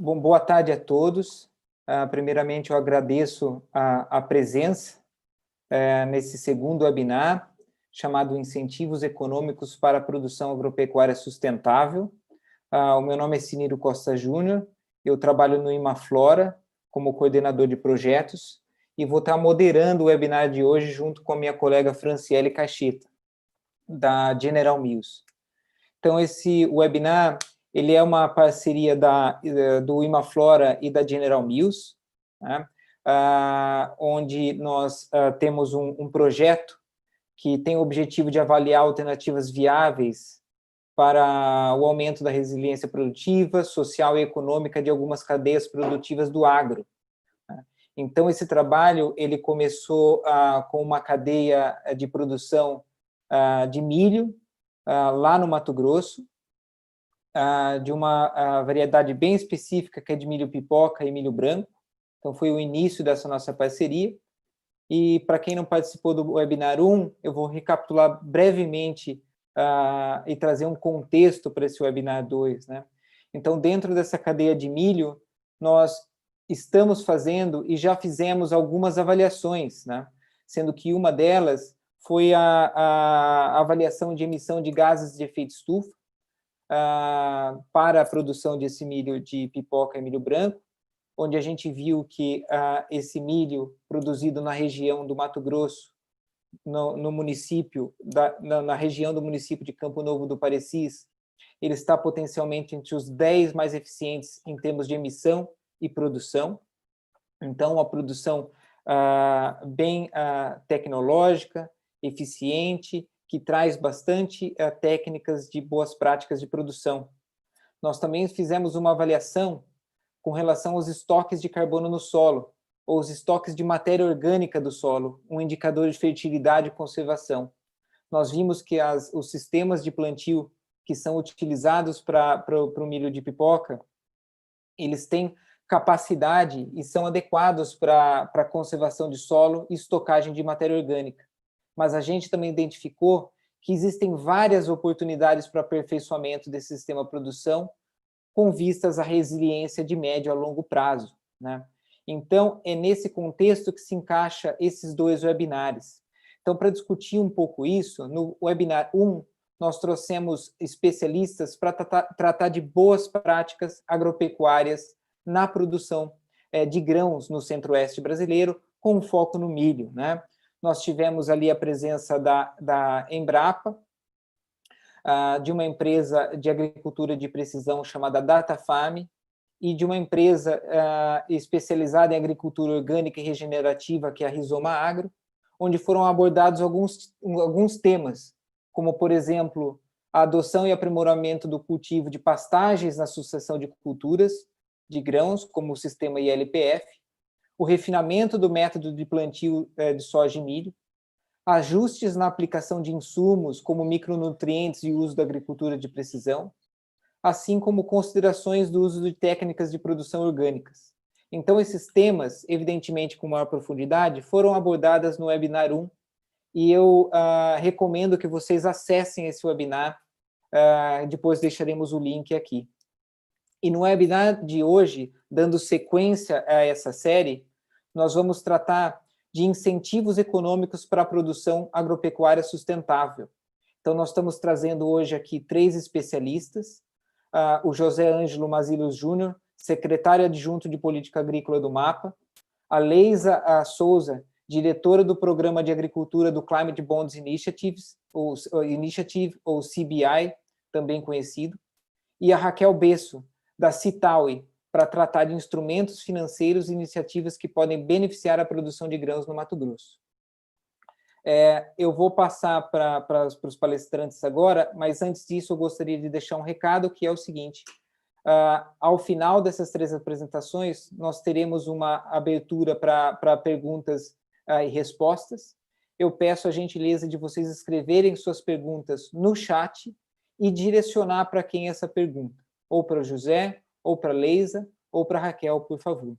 Bom, boa tarde a todos. Primeiramente, eu agradeço a presença nesse segundo webinar, chamado Incentivos Econômicos para a Produção Agropecuária Sustentável. O meu nome é Ciniro Costa Júnior, eu trabalho no Imaflora como coordenador de projetos e vou estar moderando o webinar de hoje junto com a minha colega Franciele Cacheta, da General Mills. Então, esse webinar ele é uma parceria do Imaflora e da General Mills, né? Onde nós temos um projeto que tem o objetivo de avaliar alternativas viáveis para o aumento da resiliência produtiva, social e econômica de algumas cadeias produtivas do agro. Né? Então, esse trabalho ele começou com uma cadeia de produção de milho, lá no Mato Grosso, de uma variedade bem específica, que é de milho pipoca e milho branco. Então, foi o início dessa nossa parceria. E, para quem não participou do webinar 1, eu vou recapitular brevemente e trazer um contexto para esse webinar 2. Né? Então, dentro dessa cadeia de milho, nós estamos fazendo e já fizemos algumas avaliações, né? Sendo que uma delas foi a avaliação de emissão de gases de efeito estufa, para a produção desse milho de pipoca e milho branco, onde a gente viu que esse milho produzido na região do Mato Grosso, no município, na região do município de Campo Novo do Parecis, ele está potencialmente entre os 10 mais eficientes em termos de emissão e produção. Então, uma produção bem tecnológica, eficiente, que traz bastante técnicas de boas práticas de produção. Nós também fizemos uma avaliação com relação aos estoques de carbono no solo, ou os estoques de matéria orgânica do solo, um indicador de fertilidade e conservação. Nós vimos que os sistemas de plantio que são utilizados para o milho de pipoca, eles têm capacidade e são adequados para a conservação de solo e estocagem de matéria orgânica. Mas a gente também identificou que existem várias oportunidades para aperfeiçoamento desse sistema de produção com vistas à resiliência de médio a longo prazo. Né? Então, é nesse contexto que se encaixa esses dois webinars. Então, para discutir um pouco isso, no webinar 1, nós trouxemos especialistas para tratar de boas práticas agropecuárias na produção de grãos no centro-oeste brasileiro, com foco no milho. Né? Nós tivemos ali a presença da Embrapa, de uma empresa de agricultura de precisão chamada DataFarm, e de uma empresa especializada em agricultura orgânica e regenerativa, que é a Rizoma Agro, onde foram abordados alguns temas, como, por exemplo, a adoção e aprimoramento do cultivo de pastagens na sucessão de culturas de grãos, como o sistema ILPF, o refinamento do método de plantio de soja e milho, ajustes na aplicação de insumos, como micronutrientes e uso da agricultura de precisão, assim como considerações do uso de técnicas de produção orgânicas. Então, esses temas, evidentemente com maior profundidade, foram abordados no webinar 1, e eu recomendo que vocês acessem esse webinar, depois deixaremos o link aqui. E no webinar de hoje, dando sequência a essa série, nós vamos tratar de incentivos econômicos para a produção agropecuária sustentável. Então, nós estamos trazendo hoje aqui 3 especialistas, o José Ângelo Mazilios Júnior, secretário adjunto de Política Agrícola do MAPA, a Leisa Souza, diretora do Programa de Agricultura do Climate Bonds Initiative, ou CBI, também conhecido, e a Raquel Besso, da Citaui, para tratar de instrumentos financeiros e iniciativas que podem beneficiar a produção de grãos no Mato Grosso. Eu vou passar para os palestrantes agora, mas antes disso eu gostaria de deixar um recado, que é o seguinte: ao final dessas 3 apresentações, nós teremos uma abertura para perguntas e respostas. Eu peço a gentileza de vocês escreverem suas perguntas no chat e direcionar para quem essa pergunta, ou para o José, ou para a Leisa, ou para a Raquel, por favor.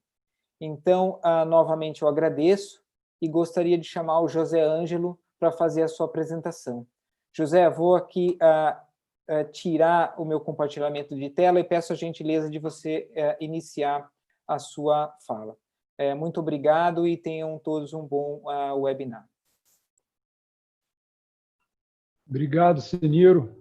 Então, novamente eu agradeço e gostaria de chamar o José Ângelo para fazer a sua apresentação. José, vou aqui tirar o meu compartilhamento de tela e peço a gentileza de você iniciar a sua fala. Muito obrigado e tenham todos um bom webinar. Obrigado, Ciniro,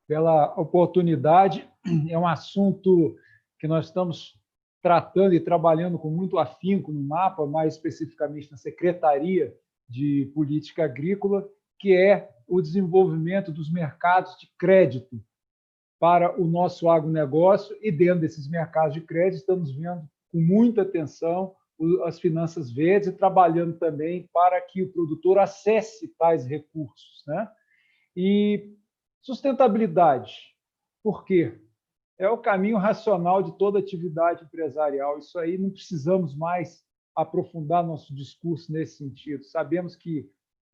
pela oportunidade. É um assunto que nós estamos tratando e trabalhando com muito afinco no MAPA, mais especificamente na Secretaria de Política Agrícola, que é o desenvolvimento dos mercados de crédito para o nosso agronegócio, e dentro desses mercados de crédito estamos vendo com muita atenção as finanças verdes e trabalhando também para que o produtor acesse tais recursos, né? E sustentabilidade, por quê? É o caminho racional de toda atividade empresarial. Isso aí não precisamos mais aprofundar nosso discurso nesse sentido. Sabemos que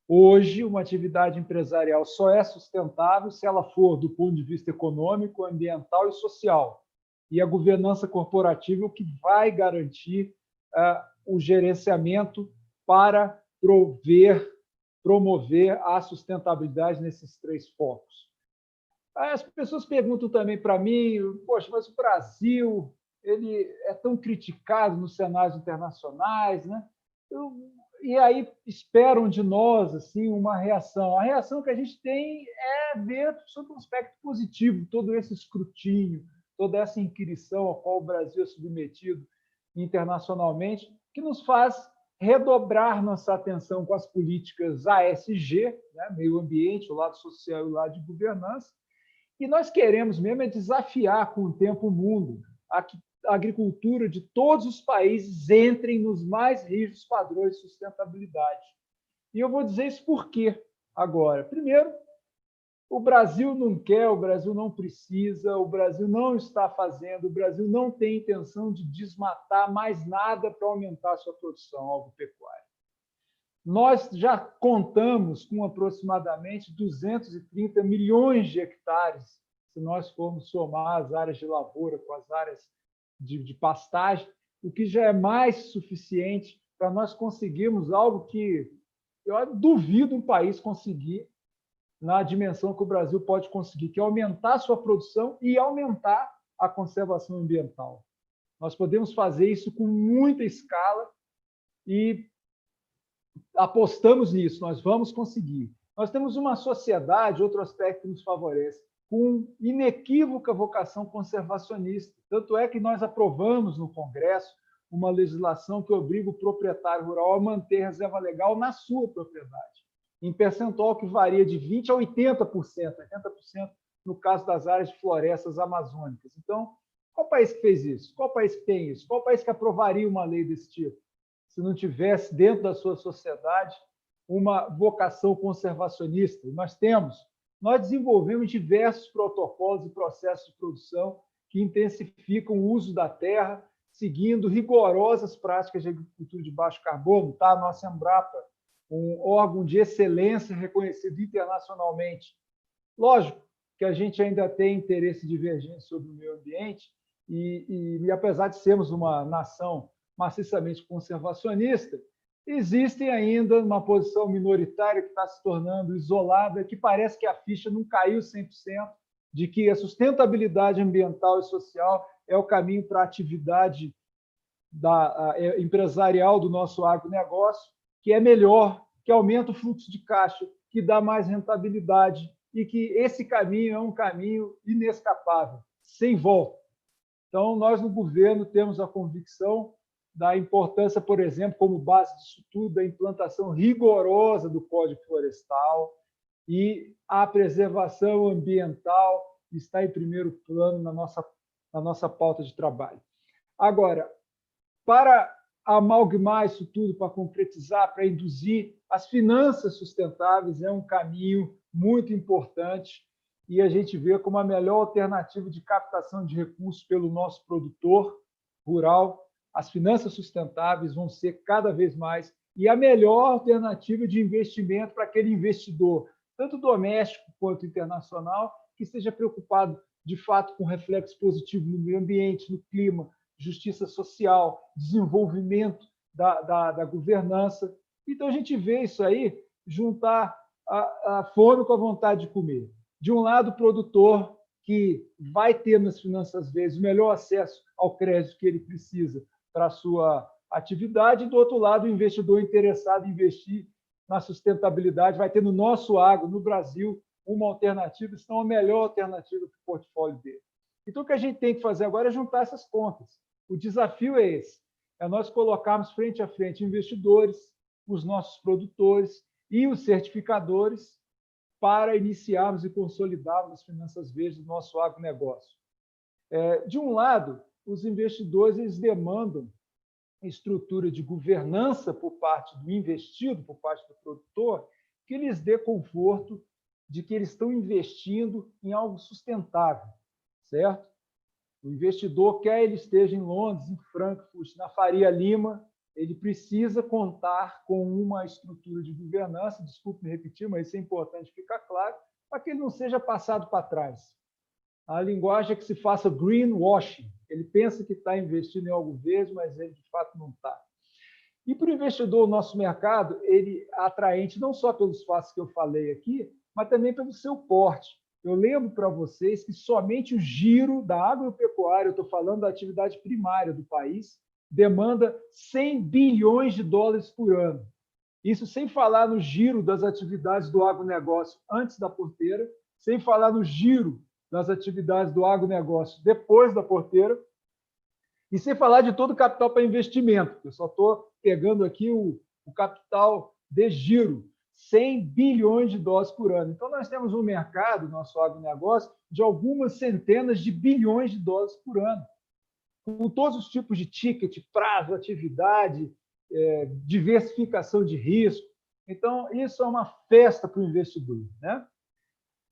hoje uma atividade empresarial só é sustentável se ela for do ponto de vista econômico, ambiental e social. E a governança corporativa é o que vai garantir o gerenciamento para promover a sustentabilidade nesses 3 focos. As pessoas perguntam também para mim, poxa, mas o Brasil ele é tão criticado nos cenários internacionais, né? E aí esperam de nós assim uma reação. A reação que a gente tem é ver sob um aspecto positivo todo esse escrutínio, toda essa inquirição ao qual o Brasil é submetido internacionalmente, que nos faz redobrar nossa atenção com as políticas ASG, né, meio ambiente, o lado social e o lado de governança, e nós queremos mesmo é desafiar com o tempo o mundo, a que a agricultura de todos os países entrem nos mais rígidos padrões de sustentabilidade. E eu vou dizer isso por quê agora. Primeiro, o Brasil não quer, o Brasil não precisa, o Brasil não está fazendo, o Brasil não tem intenção de desmatar mais nada para aumentar a sua produção agropecuária. Nós já contamos com aproximadamente 230 milhões de hectares, se nós formos somar as áreas de lavoura com as áreas de pastagem, o que já é mais suficiente para nós conseguirmos algo que eu duvido um país conseguir na dimensão que o Brasil pode conseguir, que é aumentar a sua produção e aumentar a conservação ambiental. Nós podemos fazer isso com muita escala e apostamos nisso, nós vamos conseguir. Nós temos uma sociedade, outro aspecto que nos favorece, com inequívoca vocação conservacionista. Tanto é que nós aprovamos no Congresso uma legislação que obriga o proprietário rural a manter reserva legal na sua propriedade, em percentual que varia de 20% a 80%, 80% no caso das áreas de florestas amazônicas. Então, qual país que fez isso? Qual país que tem isso? Qual país que aprovaria uma lei desse tipo? Se não tivesse dentro da sua sociedade uma vocação conservacionista. Nós desenvolvemos diversos protocolos e processos de produção que intensificam o uso da terra, seguindo rigorosas práticas de agricultura de baixo carbono. Tá? A nossa Embrapa, um órgão de excelência reconhecido internacionalmente. Lógico que a gente ainda tem interesse divergente sobre o meio ambiente e apesar de sermos uma nação maciçamente conservacionista, existem ainda uma posição minoritária que está se tornando isolada, que parece que a ficha não caiu 100%, de que a sustentabilidade ambiental e social é o caminho para a atividade empresarial do nosso agronegócio, que é melhor, que aumenta o fluxo de caixa, que dá mais rentabilidade e que esse caminho é um caminho inescapável, sem volta. Então, nós no governo temos a convicção da importância, por exemplo, como base disso tudo, da implantação rigorosa do Código Florestal, e a preservação ambiental está em primeiro plano na nossa pauta de trabalho. Agora, para amalgamar isso tudo, para concretizar, para induzir, as finanças sustentáveis é um caminho muito importante e a gente vê como a melhor alternativa de captação de recursos pelo nosso produtor rural. As finanças sustentáveis vão ser cada vez mais e a melhor alternativa de investimento para aquele investidor, tanto doméstico quanto internacional, que esteja preocupado, de fato, com reflexo positivo no meio ambiente, no clima, justiça social, desenvolvimento da governança. Então, a gente vê isso aí, juntar a fome com a vontade de comer. De um lado, o produtor que vai ter nas finanças verdes o melhor acesso ao crédito que ele precisa para a sua atividade, e, do outro lado, o investidor interessado em investir na sustentabilidade vai ter no nosso agro, no Brasil, uma alternativa, se não a melhor alternativa para o portfólio dele. Então, o que a gente tem que fazer agora é juntar essas contas. O desafio é esse, é nós colocarmos frente a frente investidores, os nossos produtores e os certificadores para iniciarmos e consolidarmos as finanças verdes do nosso agronegócio. De um lado, os investidores eles demandam estrutura de governança por parte do investido, por parte do produtor, que lhes dê conforto de que eles estão investindo em algo sustentável, certo? O investidor, quer ele esteja em Londres, em Frankfurt, na Faria Lima, ele precisa contar com uma estrutura de governança, desculpe me repetir, mas isso é importante ficar claro, para que ele não seja passado para trás. A linguagem é que se faça greenwashing. Ele pensa que está investindo em algo verde, mas ele, de fato, não está. E, para o investidor, o nosso mercado ele é atraente não só pelos fatos que eu falei aqui, mas também pelo seu porte. Eu lembro para vocês que somente o giro da agropecuária, eu estou falando da atividade primária do país, demanda 100 bilhões de dólares por ano. Isso sem falar no giro das atividades do agronegócio antes da porteira, sem falar no giro das atividades do agronegócio depois da porteira, e sem falar de todo o capital para investimento. Eu só estou pegando aqui o capital de giro, 100 bilhões de dólares por ano. Então, nós temos um mercado, nosso agronegócio, de algumas centenas de bilhões de dólares por ano, com todos os tipos de ticket, prazo, atividade, diversificação de risco. Então, isso é uma festa para o investidor, né?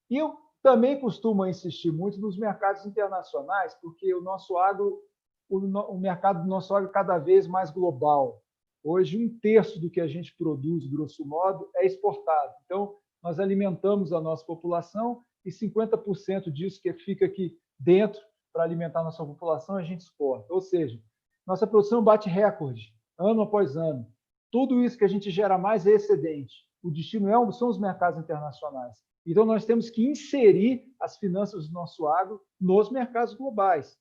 E eu também costumo insistir muito nos mercados internacionais, porque o nosso agro, o mercado do nosso agro é cada vez mais global. Hoje, 1/3 do que a gente produz, grosso modo, é exportado. Então, nós alimentamos a nossa população e 50% disso que fica aqui dentro para alimentar a nossa população, a gente exporta. Ou seja, nossa produção bate recorde, ano após ano. Tudo isso que a gente gera mais é excedente. O destino são os mercados internacionais. Então, nós temos que inserir as finanças do nosso agro nos mercados globais.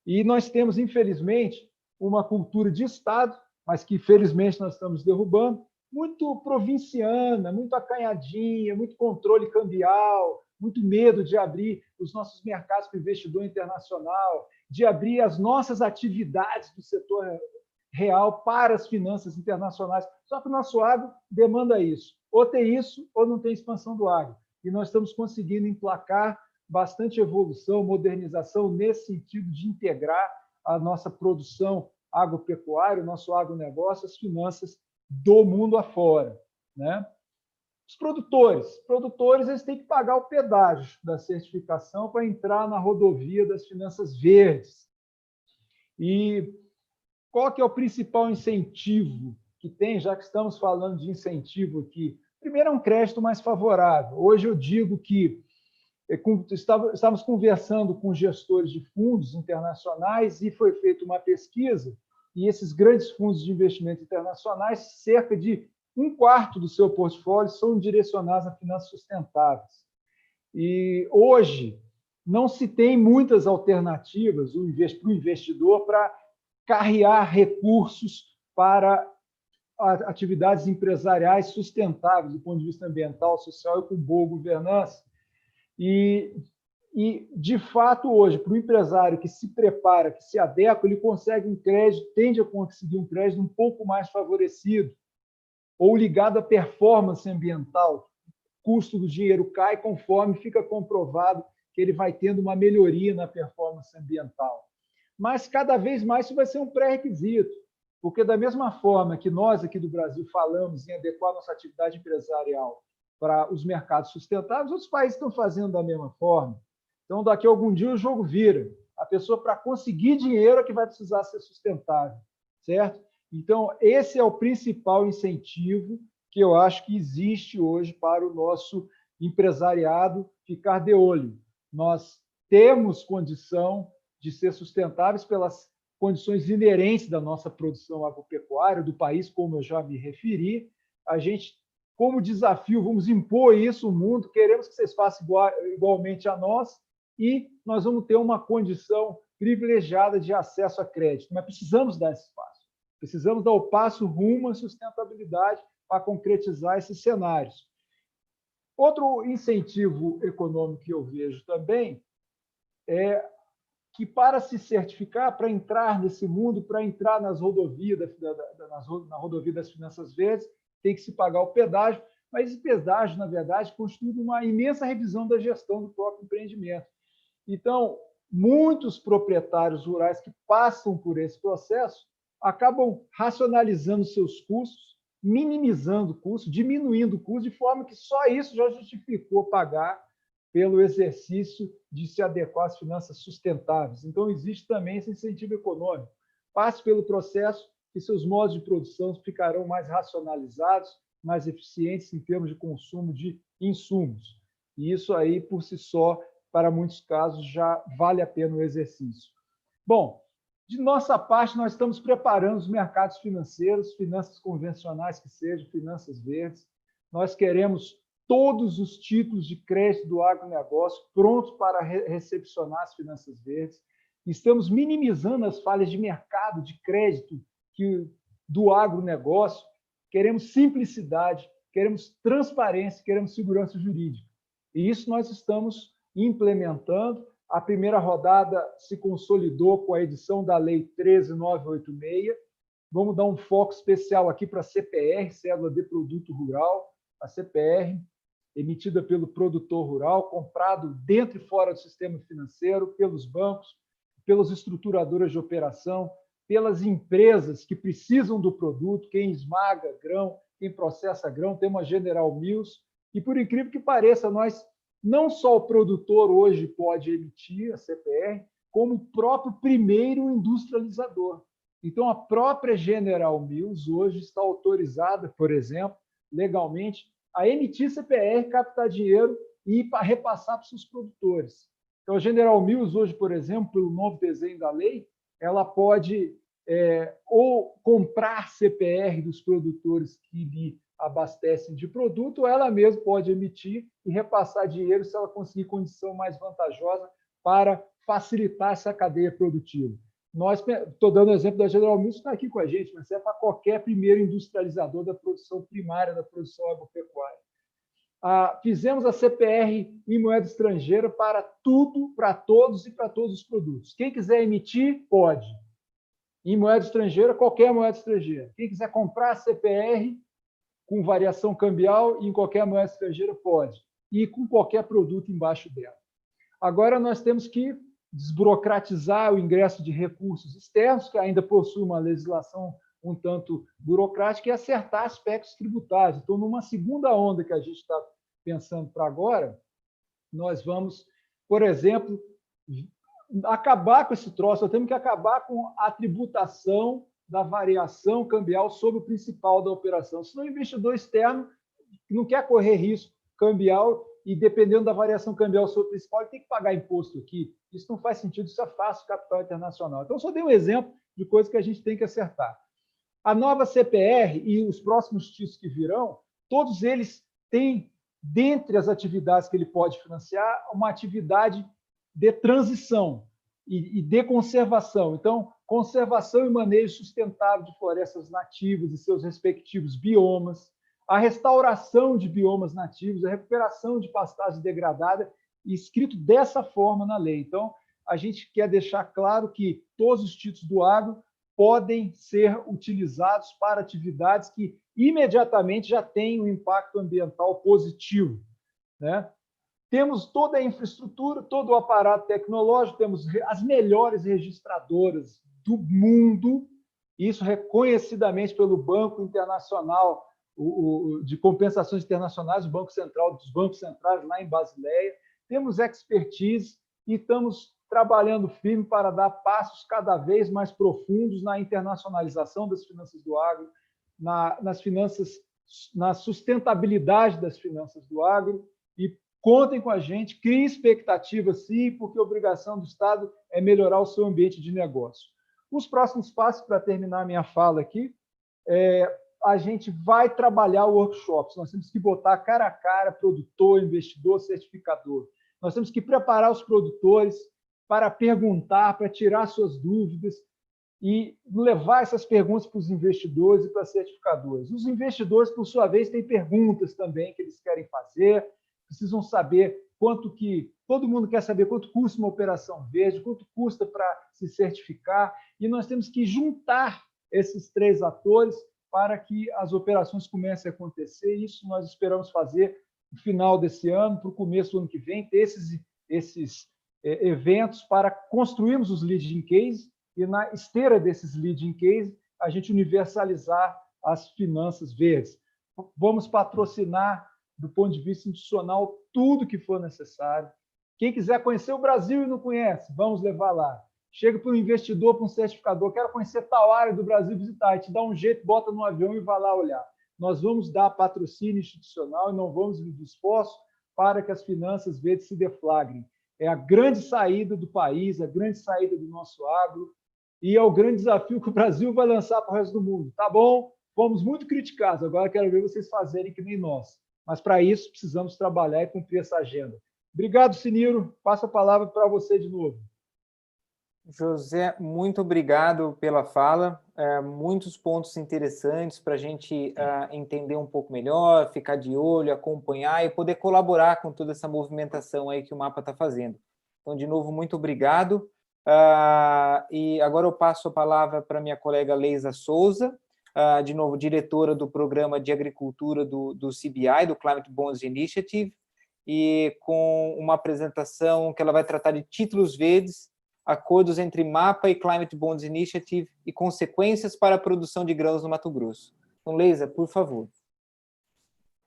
E nós temos, infelizmente, uma cultura de Estado, mas que, felizmente, nós estamos derrubando, muito provinciana, muito acanhadinha, muito controle cambial, muito medo de abrir os nossos mercados para o investidor internacional, de abrir as nossas atividades do setor real para as finanças internacionais. Só que o nosso agro demanda isso. Ou tem isso, ou não tem expansão do agro. E nós estamos conseguindo emplacar bastante evolução, modernização nesse sentido de integrar a nossa produção agropecuária, o nosso agronegócio, as finanças do mundo afora, né? Os produtores eles têm que pagar o pedágio da certificação para entrar na rodovia das finanças verdes. E qual que é o principal incentivo que tem, já que estamos falando de incentivo aqui? Primeiro, é um crédito mais favorável. Hoje eu digo que estávamos conversando com gestores de fundos internacionais e foi feita uma pesquisa, e esses grandes fundos de investimento internacionais, cerca de 1/4 do seu portfólio são direcionados a finanças sustentáveis. E hoje não se tem muitas alternativas para o investidor para carrear recursos para atividades empresariais sustentáveis do ponto de vista ambiental, social e com boa governança. E de fato, hoje, para o empresário que se prepara, que se adequa, ele consegue um crédito, tende a conseguir um crédito um pouco mais favorecido, ou ligado à performance ambiental. O custo do dinheiro cai conforme fica comprovado que ele vai tendo uma melhoria na performance ambiental. Mas, cada vez mais, isso vai ser um pré-requisito, porque, da mesma forma que nós, aqui do Brasil, falamos em adequar nossa atividade empresarial para os mercados sustentáveis, outros países estão fazendo da mesma forma. Então, daqui a algum dia, o jogo vira. A pessoa, para conseguir dinheiro, é que vai precisar ser sustentável, certo? Então, esse é o principal incentivo que eu acho que existe hoje para o nosso empresariado ficar de olho. Nós temos condição de ser sustentáveis pelas condições inerentes da nossa produção agropecuária, do país, como eu já me referi. A gente, como desafio, vamos impor isso ao mundo, queremos que vocês façam igualmente a nós, e nós vamos ter uma condição privilegiada de acesso a crédito. Mas precisamos dar esse passo. Precisamos dar o passo rumo à sustentabilidade para concretizar esses cenários. Outro incentivo econômico que eu vejo também é que, para se certificar, para entrar nesse mundo, para entrar nas rodovias, na rodovia das finanças verdes, tem que se pagar o pedágio, mas esse pedágio, na verdade, constitui uma imensa revisão da gestão do próprio empreendimento. Então, muitos proprietários rurais que passam por esse processo acabam racionalizando seus custos, minimizando o custo, diminuindo o custo, de forma que só isso já justificou pagar pelo exercício de se adequar às finanças sustentáveis. Então, existe também esse incentivo econômico. Passe pelo processo e seus modos de produção ficarão mais racionalizados, mais eficientes em termos de consumo de insumos. E isso aí, por si só, para muitos casos, já vale a pena o exercício. Bom, de nossa parte, nós estamos preparando os mercados financeiros, finanças convencionais que sejam, finanças verdes. Nós queremos todos os títulos de crédito do agronegócio prontos para recepcionar as finanças verdes. Estamos minimizando as falhas de mercado de crédito do agronegócio. Queremos simplicidade, queremos transparência, queremos segurança jurídica. E isso nós estamos implementando. A primeira rodada se consolidou com a edição da Lei 13.986. Vamos dar um foco especial aqui para a CPR, Cédula de Produto Rural, a CPR, emitida pelo produtor rural, comprado dentro e fora do sistema financeiro, pelos bancos, pelas estruturadoras de operação, pelas empresas que precisam do produto, quem esmaga grão, quem processa grão, tem uma General Mills. E, por incrível que pareça, não só o produtor hoje pode emitir a CPR, como o próprio primeiro industrializador. Então, a própria General Mills hoje está autorizada, por exemplo, legalmente, a emitir CPR, captar dinheiro e repassar para os seus produtores. Então, a General Mills hoje, por exemplo, pelo novo desenho da lei, ela pode ou comprar CPR dos produtores que lhe abastecem de produto, ou ela mesma pode emitir e repassar dinheiro se ela conseguir condição mais vantajosa para facilitar essa cadeia produtiva. Estou dando o exemplo da General Mills, que está aqui com a gente, mas é para qualquer primeiro industrializador da produção primária, da produção agropecuária. Fizemos a CPR em moeda estrangeira para tudo, para todos e para todos os produtos. Quem quiser emitir, pode. Em moeda estrangeira, qualquer moeda estrangeira. Quem quiser comprar a CPR com variação cambial em qualquer moeda estrangeira, pode. E com qualquer produto embaixo dela. Agora, nós temos que desburocratizar o ingresso de recursos externos, que ainda possui uma legislação um tanto burocrática, e acertar aspectos tributários. Então, numa segunda onda que a gente está pensando para agora, nós vamos, por exemplo, acabar com esse troço. Nós temos que acabar com a tributação da variação cambial sobre o principal da operação. Senão, o investidor externo não quer correr risco cambial e, dependendo da variação cambial sobre o principal, ele tem que pagar imposto aqui. Isso não faz sentido, isso afasta o capital internacional. Então, só dei um exemplo de coisas que a gente tem que acertar. A nova CPR e os próximos títulos que virão, todos eles têm, dentre as atividades que ele pode financiar, uma atividade de transição e de conservação. Então, conservação e manejo sustentável de florestas nativas e seus respectivos biomas, a restauração de biomas nativos, a recuperação de pastagem degradada, escrito dessa forma na lei. Então, a gente quer deixar claro que todos os títulos do agro podem ser utilizados para atividades que imediatamente já têm um impacto ambiental positivo, né? Temos toda a infraestrutura, todo o aparato tecnológico, temos as melhores registradoras do mundo, isso reconhecidamente pelo Banco Internacional de Compensações Internacionais, o Banco Central dos Bancos Centrais, lá em Basileia. Temos expertise e estamos trabalhando firme para dar passos cada vez mais profundos na internacionalização das finanças do agro, na sustentabilidade das finanças do agro. E contem com a gente, criem expectativa, sim, porque a obrigação do Estado é melhorar o seu ambiente de negócio. Os próximos passos, para terminar a minha fala aqui, a gente vai trabalhar workshops. Nós temos que botar cara a cara produtor, investidor, certificador. Nós temos que preparar os produtores para perguntar, para tirar suas dúvidas e levar essas perguntas para os investidores e para os certificadores. Os investidores, por sua vez, têm perguntas também que eles querem fazer, precisam saber quanto que... Todo mundo quer saber quanto custa uma operação verde, quanto custa para se certificar, e nós temos que juntar esses três atores para que as operações comecem a acontecer. Isso nós esperamos fazer no final desse ano, para o começo do ano que vem, ter esses eventos para construirmos os leading cases e, na esteira desses leading cases, a gente universalizar as finanças verdes. Vamos patrocinar, do ponto de vista institucional, tudo que for necessário. Quem quiser conhecer o Brasil e não conhece, vamos levar lá. Chega para um investidor, para um certificador, quero conhecer tal área do Brasil, visitar, e te dá um jeito, bota no avião e vai lá olhar. Nós vamos dar patrocínio institucional e não vamos medir esforço para que as finanças verdes se deflagrem. É a grande saída do país, a grande saída do nosso agro, e é o grande desafio que o Brasil vai lançar para o resto do mundo. Tá bom, fomos muito criticados, agora quero ver vocês fazerem que nem nós. Mas, para isso, precisamos trabalhar e cumprir essa agenda. Obrigado, Ciniro. Passo a palavra para você de novo. José, muito obrigado pela fala. Muitos pontos interessantes para a gente entender um pouco melhor, ficar de olho, acompanhar e poder colaborar com toda essa movimentação aí que o MAPA está fazendo. Então, de novo, muito obrigado. E agora eu passo a palavra para minha colega Leisa Souza, de novo, diretora do Programa de Agricultura do CBI, do Climate Bonds Initiative, e com uma apresentação que ela vai tratar de títulos verdes, acordos entre MAPA e Climate Bonds Initiative e consequências para a produção de grãos no Mato Grosso. Então, Leisa, por favor.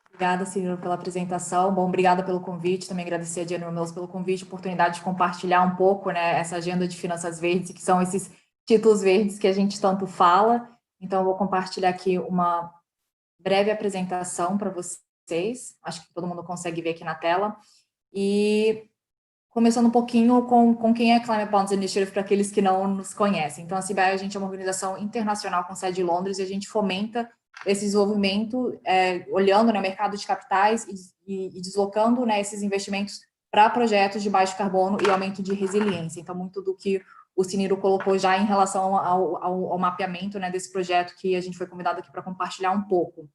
Obrigada, Ciro, pela apresentação. Bom, obrigada pelo convite. Também agradecer a Diana Melos pelo convite, oportunidade de compartilhar um pouco, né, essa agenda de finanças verdes, que são esses títulos verdes que a gente tanto fala. Então, eu vou compartilhar aqui uma breve apresentação para vocês. Acho que todo mundo consegue ver aqui na tela. E começando um pouquinho com quem é a Climate Bonds Initiative, para aqueles que não nos conhecem. Então, a CBI, a gente é uma organização internacional com sede em Londres e a gente fomenta esse desenvolvimento, olhando no mercado de capitais e deslocando, né, esses investimentos para projetos de baixo carbono e aumento de resiliência. Então, muito do que o Ciniro colocou já em relação ao mapeamento, né, desse projeto que a gente foi convidado aqui para compartilhar um pouco.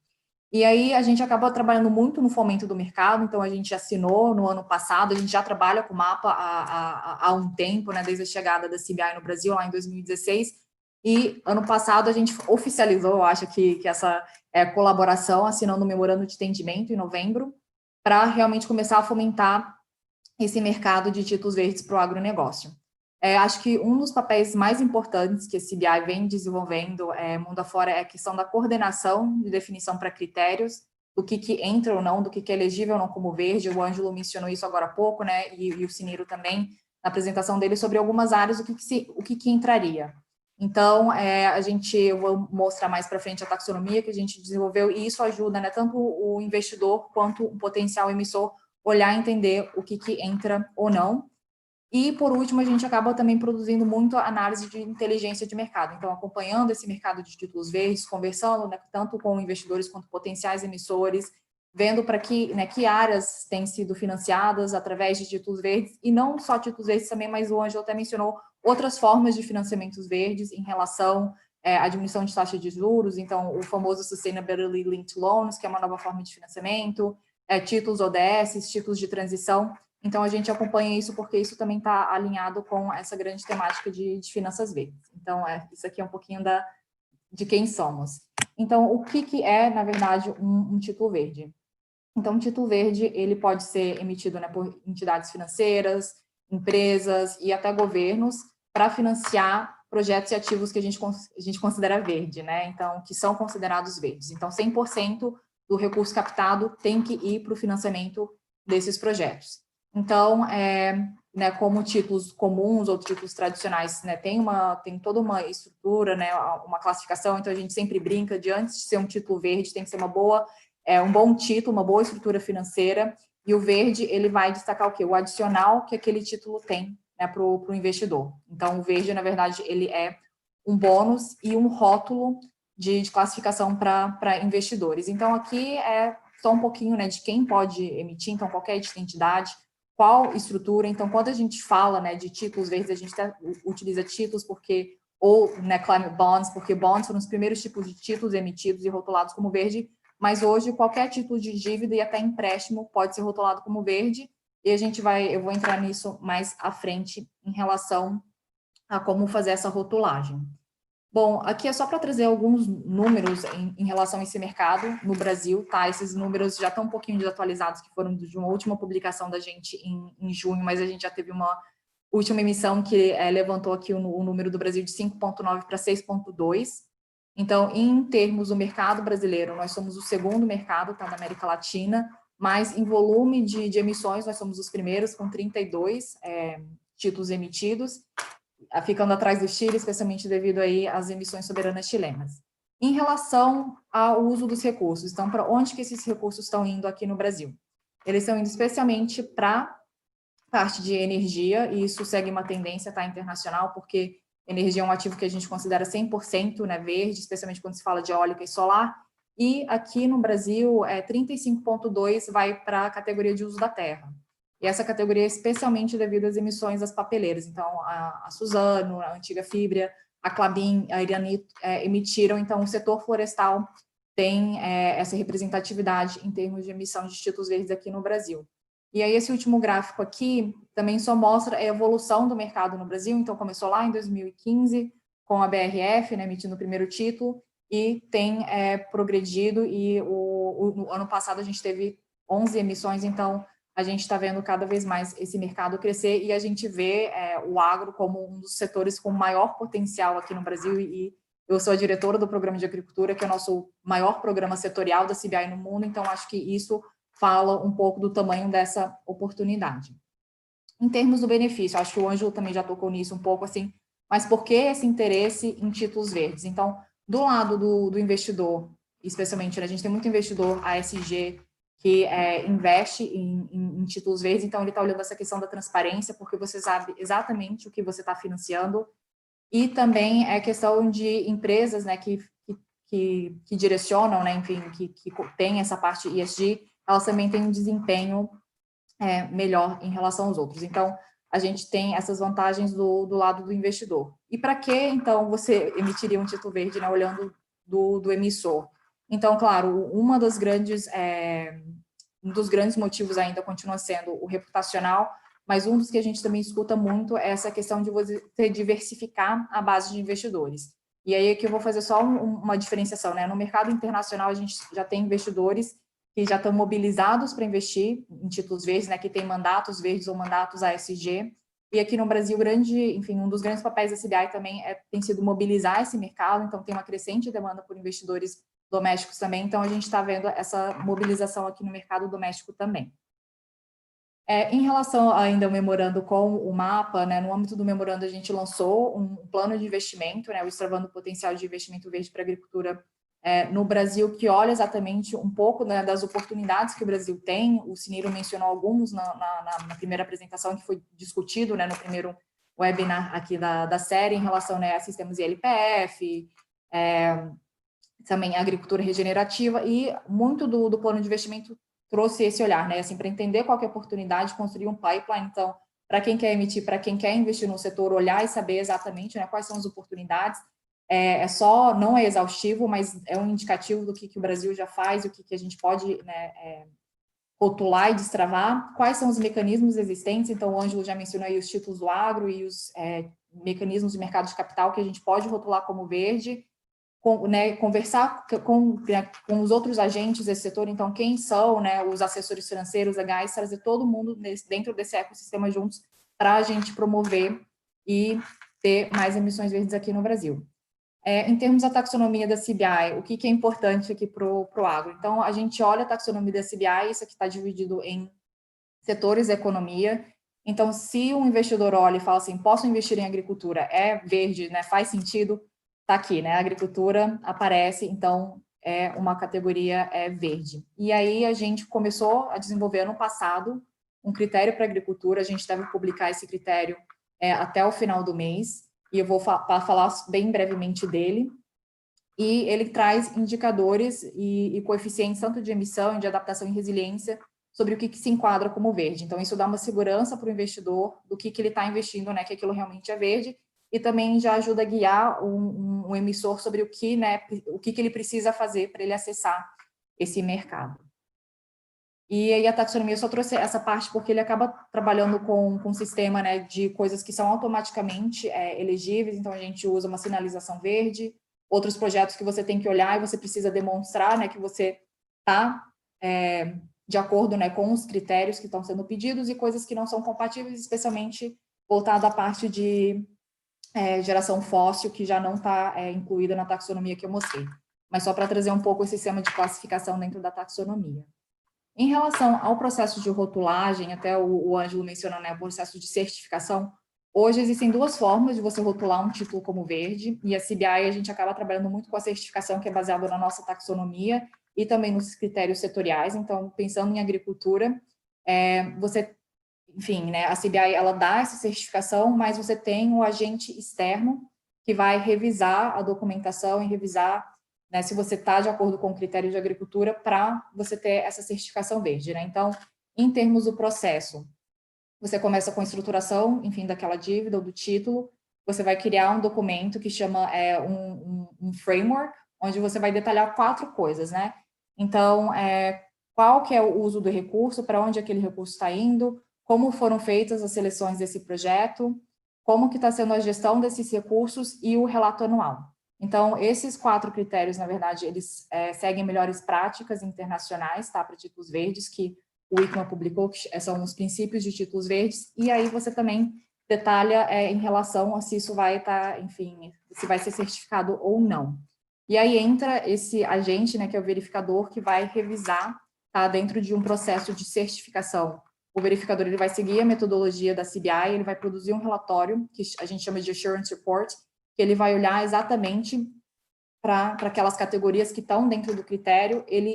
E aí a gente acabou trabalhando muito no fomento do mercado, então a gente assinou no ano passado, a gente já trabalha com o MAPA há um tempo, né, desde a chegada da CBI no Brasil, lá em 2016, e ano passado a gente oficializou, eu acho que essa colaboração, assinando um memorando de entendimento em novembro, para realmente começar a fomentar esse mercado de títulos verdes para o agronegócio. Acho que um dos papéis mais importantes que a CBI vem desenvolvendo mundo afora é a questão da coordenação de definição para critérios, do que entra ou não, do que é elegível ou não como verde. O Ângelo mencionou isso agora há pouco, né, e o Ciniro também, na apresentação dele, sobre algumas áreas, o que entraria. Então, eu vou mostrar mais para frente a taxonomia que a gente desenvolveu, e isso ajuda, né, tanto o investidor quanto o potencial emissor olhar e entender o que entra ou não. E, por último, a gente acaba também produzindo muito análise de inteligência de mercado. Então, acompanhando esse mercado de títulos verdes, conversando, né, tanto com investidores quanto potenciais emissores, vendo para que áreas têm sido financiadas através de títulos verdes, e não só títulos verdes também, mas o Ângelo até mencionou outras formas de financiamentos verdes em relação à diminuição de taxa de juros, então o famoso Sustainability Linked Loans, que é uma nova forma de financiamento, títulos ODS, títulos de transição. Então, a gente acompanha isso porque isso também está alinhado com essa grande temática de finanças verdes. Então, isso aqui é um pouquinho de quem somos. Então, o que é, na verdade, um título verde? Então, um título verde, ele pode ser emitido, né, por entidades financeiras, empresas e até governos para financiar projetos e ativos que a gente considera verde, né? Então, que são considerados verdes. Então, 100% do recurso captado tem que ir para o financiamento desses projetos. Então, né, como títulos comuns ou títulos tradicionais, né, tem toda uma estrutura, né, uma classificação, então a gente sempre brinca de antes de ser um título verde, tem que ser um bom título, uma boa estrutura financeira, e o verde, ele vai destacar o quê? O adicional que aquele título tem, né, para o investidor. Então, o verde, na verdade, ele é um bônus e um rótulo de classificação para investidores. Então, aqui só um pouquinho, né, de quem pode emitir, então qualquer entidade, qual estrutura. Então, quando a gente fala, né, de títulos verdes, a gente utiliza títulos porque, ou, né, climate bonds, porque bonds foram os primeiros tipos de títulos emitidos e rotulados como verde, mas hoje qualquer título de dívida e até empréstimo pode ser rotulado como verde, e eu vou entrar nisso mais à frente em relação a como fazer essa rotulagem. Bom, aqui é só para trazer alguns números em relação a esse mercado no Brasil, tá? Esses números já estão um pouquinho desatualizados, que foram de uma última publicação da gente em junho, mas a gente já teve uma última emissão que levantou aqui o número do Brasil de 5,9 para 6,2. Então, em termos do mercado brasileiro, nós somos o segundo mercado, tá, da América Latina, mas em volume de emissões, nós somos os primeiros, com 32 títulos emitidos, ficando atrás do Chile, especialmente devido aí às emissões soberanas chilenas. Em relação ao uso dos recursos, então, para onde que esses recursos estão indo aqui no Brasil? Eles estão indo especialmente para parte de energia, e isso segue uma tendência, tá, internacional, porque energia é um ativo que a gente considera 100%, né, verde, especialmente quando se fala de eólica e solar, e aqui no Brasil, 35,2% vai para a categoria de uso da terra. E essa categoria é especialmente devido às emissões das papeleiras. Então, a Suzano, a antiga Fibria, a Klabin, a Iranito emitiram. Então, o setor florestal tem essa representatividade em termos de emissão de títulos verdes aqui no Brasil. E aí, esse último gráfico aqui também só mostra a evolução do mercado no Brasil. Então, começou lá em 2015, com a BRF, né, emitindo o primeiro título, e tem progredido, e no ano passado a gente teve 11 emissões, então a gente está vendo cada vez mais esse mercado crescer, e a gente vê o agro como um dos setores com maior potencial aqui no Brasil, e eu sou a diretora do Programa de Agricultura, que é o nosso maior programa setorial da CBI no mundo, então acho que isso fala um pouco do tamanho dessa oportunidade. Em termos do benefício, acho que o Ângelo também já tocou nisso um pouco, assim, mas por que esse interesse em títulos verdes? Então, do lado do investidor, especialmente, né, a gente tem muito investidor ASG que investe em títulos verdes, então ele está olhando essa questão da transparência, porque você sabe exatamente o que você está financiando, e também a questão de empresas, né, que direcionam, né, enfim, que tem essa parte ESG, elas também têm um desempenho melhor em relação aos outros. Então, a gente tem essas vantagens do lado do investidor. E para que, então, você emitiria um título verde, né, olhando do emissor? Então, claro, um dos grandes motivos ainda continua sendo o reputacional, mas um dos que a gente também escuta muito é essa questão de você diversificar a base de investidores. E aí aqui eu vou fazer só uma diferenciação, né? No mercado internacional, a gente já tem investidores que já estão mobilizados para investir em títulos verdes, né, que tem mandatos verdes ou mandatos ASG, e aqui no Brasil, um dos grandes papéis da CBI também tem sido mobilizar esse mercado, então tem uma crescente demanda por investidores domésticos também, então a gente está vendo essa mobilização aqui no mercado doméstico também. Em relação ainda ao memorando com o MAPA, né, no âmbito do memorando a gente lançou um plano de investimento, né, o Extravando Potencial de Investimento Verde para a Agricultura no Brasil, que olha exatamente um pouco, né, das oportunidades que o Brasil tem. O Cineiro mencionou alguns na primeira apresentação, que foi discutido, né, no primeiro webinar aqui da série, em relação, né, a sistemas ILPF, também a agricultura regenerativa, e muito do plano de investimento trouxe esse olhar, né, assim, para entender qual que é a oportunidade, construir um pipeline. Então, para quem quer emitir, para quem quer investir no setor, olhar e saber exatamente, né, quais são as oportunidades. Não é exaustivo, mas é um indicativo do que o Brasil já faz, o que a gente pode, né, rotular e destravar, quais são os mecanismos existentes. Então, o Ângelo já mencionou aí os títulos do agro e os mecanismos de mercado de capital que a gente pode rotular como verde, conversar com os outros agentes desse setor. Então, quem são, né, os assessores financeiros, legais, trazer todo mundo dentro desse ecossistema juntos para a gente promover e ter mais emissões verdes aqui no Brasil. Em termos da taxonomia da CBI, o que é importante aqui para o agro? Então, a gente olha a taxonomia da CBI, isso aqui está dividido em setores da economia. Então, se um investidor olha e fala assim, posso investir em agricultura, é verde, né, faz sentido, está aqui, né, a agricultura aparece, então é uma categoria verde. E aí a gente começou a desenvolver ano passado um critério para agricultura, a gente deve publicar esse critério até o final do mês, e eu vou falar bem brevemente dele, e ele traz indicadores e coeficientes tanto de emissão, de adaptação e resiliência sobre o que se enquadra como verde. Então, isso dá uma segurança para o investidor do que ele está investindo, né, que aquilo realmente é verde, e também já ajuda a guiar um emissor sobre o que, né, o que ele precisa fazer para ele acessar esse mercado. E aí a taxonomia eu só trouxe essa parte porque ele acaba trabalhando com um sistema, né, de coisas que são automaticamente elegíveis, então a gente usa uma sinalização verde, outros projetos que você tem que olhar e você precisa demonstrar, né, que você está de acordo, né, com os critérios que estão sendo pedidos, e coisas que não são compatíveis, especialmente voltada à parte de geração fóssil, que já não está incluída na taxonomia que eu mostrei. Mas só para trazer um pouco esse sistema de classificação dentro da taxonomia. Em relação ao processo de rotulagem, até o Ângelo mencionou, né, o processo de certificação, hoje existem duas formas de você rotular um título como verde, e a CBI a gente acaba trabalhando muito com a certificação que é baseada na nossa taxonomia e também nos critérios setoriais. Então, pensando em agricultura, você, enfim, né, a CBI ela dá essa certificação, mas você tem o agente externo que vai revisar a documentação e revisar, né, se você está de acordo com o critério de agricultura para você ter essa certificação verde, né? Então, em termos do processo, você começa com a estruturação, enfim, daquela dívida ou do título, você vai criar um documento que chama um framework, onde você vai detalhar 4 coisas, né? Então, qual que é o uso do recurso, para onde aquele recurso está indo, como foram feitas as seleções desse projeto, como que está sendo a gestão desses recursos e o relato anual. Então, esses 4 critérios, na verdade, eles seguem melhores práticas internacionais, tá, para títulos verdes, que o ICMA publicou, que são os princípios de títulos verdes, e aí você também detalha em relação a se isso vai estar, enfim, se vai ser certificado ou não. E aí entra esse agente, né, que é o verificador, que vai revisar, tá, dentro de um processo de certificação. O verificador ele vai seguir a metodologia da CBI, ele vai produzir um relatório, que a gente chama de Assurance Report, que ele vai olhar exatamente para aquelas categorias que estão dentro do critério, ele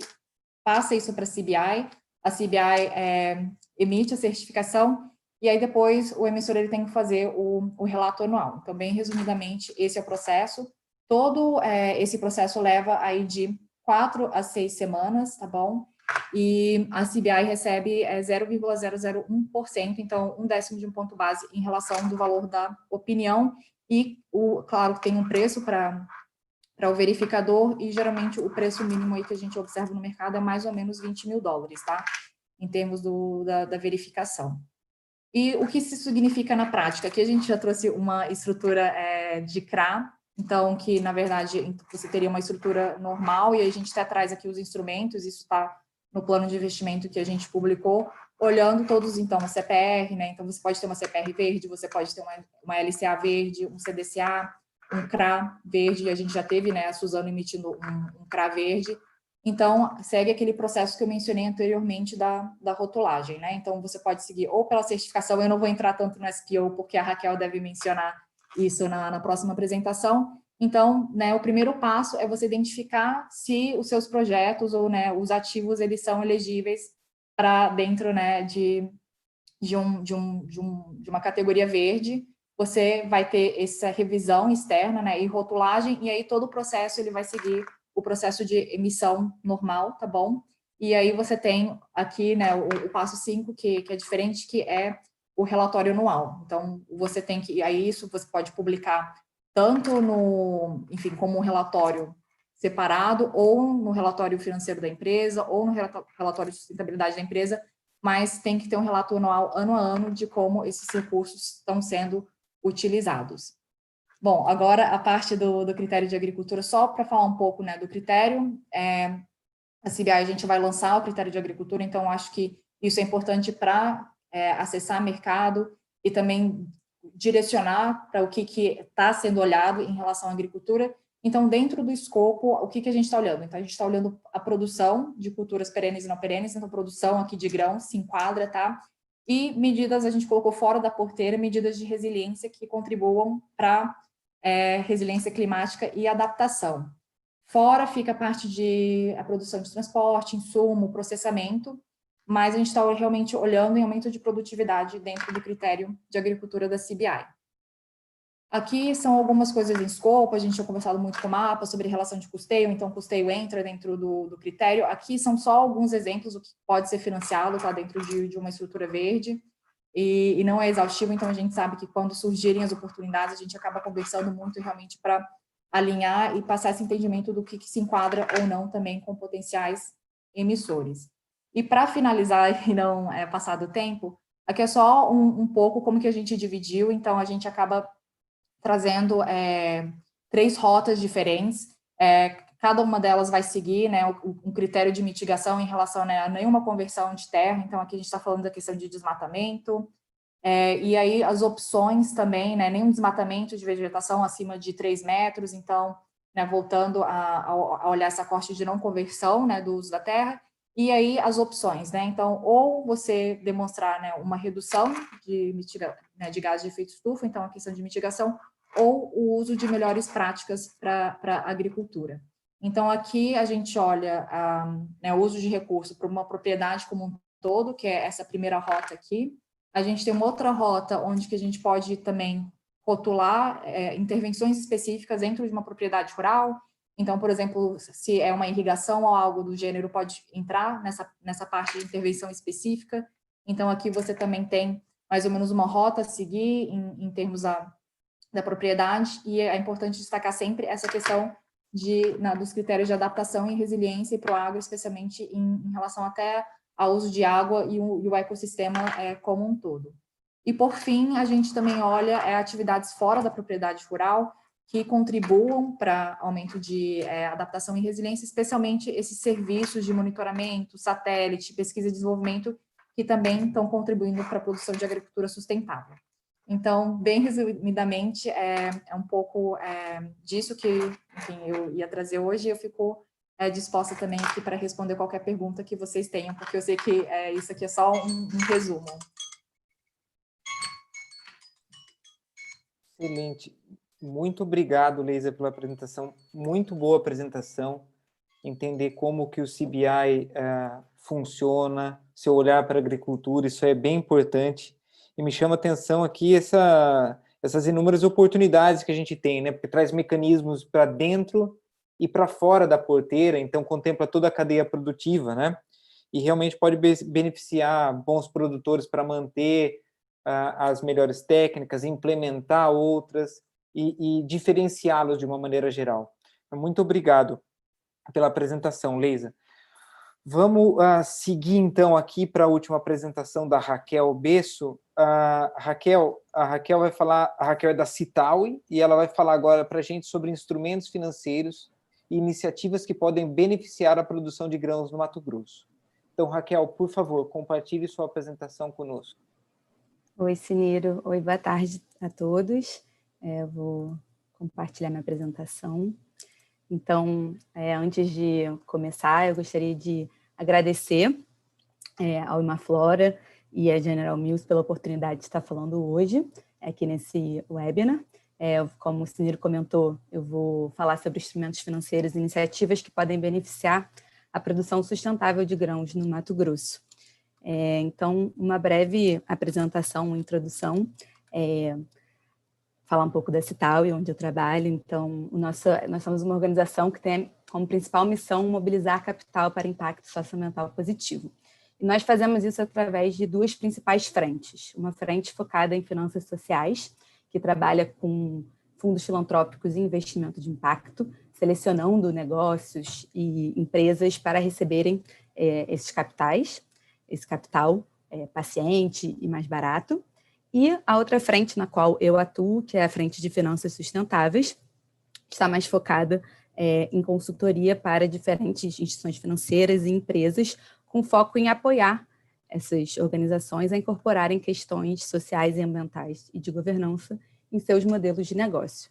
passa isso para a CBI emite a certificação, e aí depois o emissor ele tem que fazer o relato anual. Então, bem resumidamente, esse é o processo. Todo esse processo leva aí de 4 a 6 semanas, tá bom? E a CBI recebe 0,001%, então 1/10 de um ponto base em relação do valor da opinião, e, claro, tem um preço para o verificador, e geralmente o preço mínimo aí que a gente observa no mercado é mais ou menos $20.000, tá? Em termos da verificação. E o que isso significa na prática? Aqui a gente já trouxe uma estrutura de CRA, então que, na verdade, você teria uma estrutura normal, e aí a gente até traz aqui os instrumentos, isso está no plano de investimento que a gente publicou, olhando todos, então, o CPR, né? Então, você pode ter uma CPR verde, você pode ter uma LCA verde, um CDCA, um CRA verde, a gente já teve, né, a Suzano emitindo um CRA verde. Então, segue aquele processo que eu mencionei anteriormente da rotulagem, né? Então, você pode seguir ou pela certificação, eu não vou entrar tanto no SPO, porque a Raquel deve mencionar isso na próxima apresentação. Então, né, o primeiro passo é você identificar se os seus projetos ou, né, os ativos, eles são elegíveis para dentro, né, de uma categoria verde. Você vai ter essa revisão externa, né, e rotulagem, e aí todo o processo ele vai seguir o processo de emissão normal, tá bom? E aí você tem aqui, né, o passo 5, que é diferente, que é o relatório anual. Então, você tem que, aí isso você pode publicar tanto enfim, como um relatório separado, ou no relatório financeiro da empresa, ou no relatório de sustentabilidade da empresa, mas tem que ter um relato anual, ano a ano, de como esses recursos estão sendo utilizados. Bom, agora a parte do critério de agricultura, só para falar um pouco, né, do critério, a CBI a gente vai lançar o critério de agricultura, então acho que isso é importante para acessar mercado e também direcionar para o que está sendo olhado em relação à agricultura. Então, dentro do escopo, o que a gente está olhando? Então, a gente está olhando a produção de culturas perenes e não perenes, então, produção aqui de grão se enquadra, tá? E medidas, a gente colocou fora da porteira, medidas de resiliência que contribuam para resiliência climática e adaptação. Fora fica a parte de a produção de transporte, insumo, processamento, mas a gente está realmente olhando em aumento de produtividade dentro do critério de agricultura da CBI. Aqui são algumas coisas em escopo, a gente tinha conversado muito com o mapa sobre relação de custeio, então o custeio entra dentro do critério. Aqui são só alguns exemplos, o que pode ser financiado, está dentro de uma estrutura verde, e não é exaustivo, então a gente sabe que quando surgirem as oportunidades, a gente acaba conversando muito realmente para alinhar e passar esse entendimento do que se enquadra ou não também com potenciais emissores. E para finalizar e não passar do tempo, aqui é só um pouco como que a gente dividiu, então a gente acaba trazendo 3 rotas diferentes, cada uma delas vai seguir, né, um critério de mitigação em relação, né, a nenhuma conversão de terra, então aqui a gente está falando da questão de desmatamento, e aí as opções também, né, nenhum desmatamento de vegetação acima de 3 metros, então, né, voltando a olhar essa corte de não conversão, né, do uso da terra, e aí as opções, né, então, ou você demonstrar, né, uma redução de gases de efeito estufa, então a questão de mitigação, ou o uso de melhores práticas para a agricultura. Então, aqui a gente olha né, o uso de recurso para uma propriedade como um todo, que é essa primeira rota aqui. A gente tem uma outra rota onde que a gente pode também rotular intervenções específicas dentro de uma propriedade rural. Então, por exemplo, se é uma irrigação ou algo do gênero, pode entrar nessa parte de intervenção específica. Então, aqui você também tem mais ou menos uma rota a seguir em termos da propriedade, e é importante destacar sempre essa questão dos critérios de adaptação e resiliência para o agro, especialmente em relação até ao uso de água e o ecossistema como um todo. E, por fim, a gente também olha atividades fora da propriedade rural que contribuam para aumento de adaptação e resiliência, especialmente esses serviços de monitoramento, satélite, pesquisa e desenvolvimento, que também estão contribuindo para a produção de agricultura sustentável. Então, bem resumidamente, é um pouco disso que, enfim, eu ia trazer hoje, e eu fico disposta também aqui para responder qualquer pergunta que vocês tenham, porque eu sei que isso aqui é só um resumo. Excelente. Muito obrigado, Leisa, pela apresentação. Muito boa apresentação. Entender como que o CBI funciona, seu olhar para a agricultura, isso é bem importante. E me chama a atenção aqui essas inúmeras oportunidades que a gente tem, né? Porque traz mecanismos para dentro e para fora da porteira, então contempla toda a cadeia produtiva, né? E realmente pode beneficiar bons produtores para manter as melhores técnicas, implementar outras e diferenciá-los de uma maneira geral. Muito obrigado pela apresentação, Leisa. Vamos seguir, então, aqui para a última apresentação da Raquel Besso. A Raquel vai falar, a Raquel é da Citaui, e ela vai falar agora para a gente sobre instrumentos financeiros e iniciativas que podem beneficiar a produção de grãos no Mato Grosso. Então, Raquel, por favor, compartilhe sua apresentação conosco. Oi, Cineiro. Oi, boa tarde a todos. Eu vou compartilhar minha apresentação. Então, antes de começar, eu gostaria de agradecer ao Imaflora e à General Mills pela oportunidade de estar falando hoje aqui nesse webinar. Como o Cineiro comentou, eu vou falar sobre instrumentos financeiros e iniciativas que podem beneficiar a produção sustentável de grãos no Mato Grosso. Então, uma breve apresentação, uma introdução, falar um pouco da Citaui, onde eu trabalho. Então, nós somos uma organização que tem como principal missão mobilizar capital para impacto socioambiental positivo. E nós fazemos isso através de 2 principais frentes. Uma frente focada em finanças sociais, que trabalha com fundos filantrópicos e investimento de impacto, selecionando negócios e empresas para receberem esse capital paciente e mais barato. E a outra frente na qual eu atuo, que é a frente de finanças sustentáveis, está mais focada em consultoria para diferentes instituições financeiras e empresas, com foco em apoiar essas organizações a incorporarem questões sociais e ambientais e de governança em seus modelos de negócio.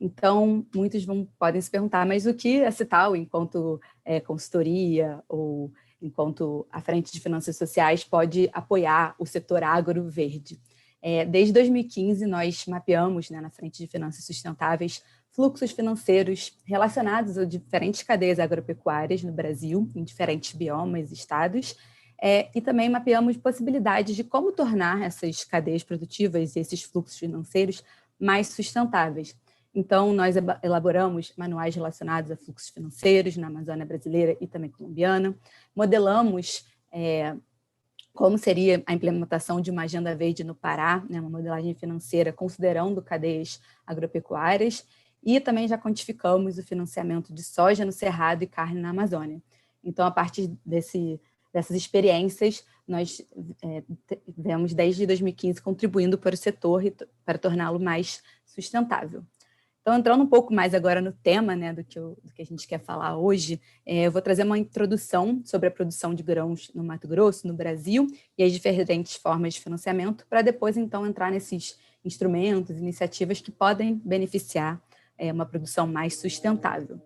Então, muitos podem se perguntar, mas o que a Citaui, enquanto consultoria ou enquanto a frente de finanças sociais, pode apoiar o setor agro-verde? Desde 2015, nós mapeamos, na frente de finanças sustentáveis, fluxos financeiros relacionados a diferentes cadeias agropecuárias no Brasil, em diferentes biomas e estados, e também mapeamos possibilidades de como tornar essas cadeias produtivas e esses fluxos financeiros mais sustentáveis. Então, nós elaboramos manuais relacionados a fluxos financeiros na Amazônia brasileira e também colombiana, modelamos como seria a implementação de uma agenda verde no Pará, né, uma modelagem financeira considerando cadeias agropecuárias, e também já quantificamos o financiamento de soja no Cerrado e carne na Amazônia. Então, a partir dessas experiências, nós vemos desde 2015 contribuindo para o setor para torná-lo mais sustentável. Então, entrando um pouco mais agora no tema, né, do que a gente quer falar hoje, eu vou trazer uma introdução sobre a produção de grãos no Mato Grosso, no Brasil, e as diferentes formas de financiamento, para depois, então, entrar nesses instrumentos, iniciativas que podem beneficiar uma produção mais sustentável.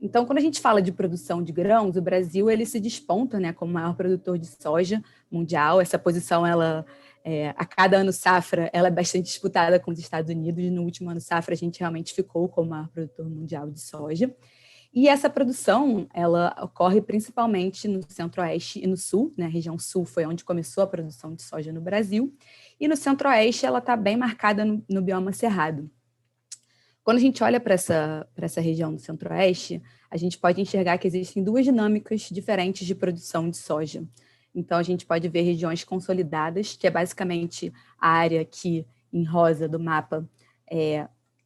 Então, quando a gente fala de produção de grãos, o Brasil ele se desponta, né, como o maior produtor de soja mundial. Essa posição, a cada ano safra, ela é bastante disputada com os Estados Unidos. No último ano safra, a gente realmente ficou como o maior produtor mundial de soja. E essa produção, ela ocorre principalmente no Centro-Oeste e no Sul, né? A região Sul foi onde começou a produção de soja no Brasil. E no Centro-Oeste, ela está bem marcada no bioma cerrado. Quando a gente olha para essa região do Centro-Oeste, a gente pode enxergar que existem duas dinâmicas diferentes de produção de soja. Então, a gente pode ver regiões consolidadas, que é basicamente a área aqui em rosa do mapa,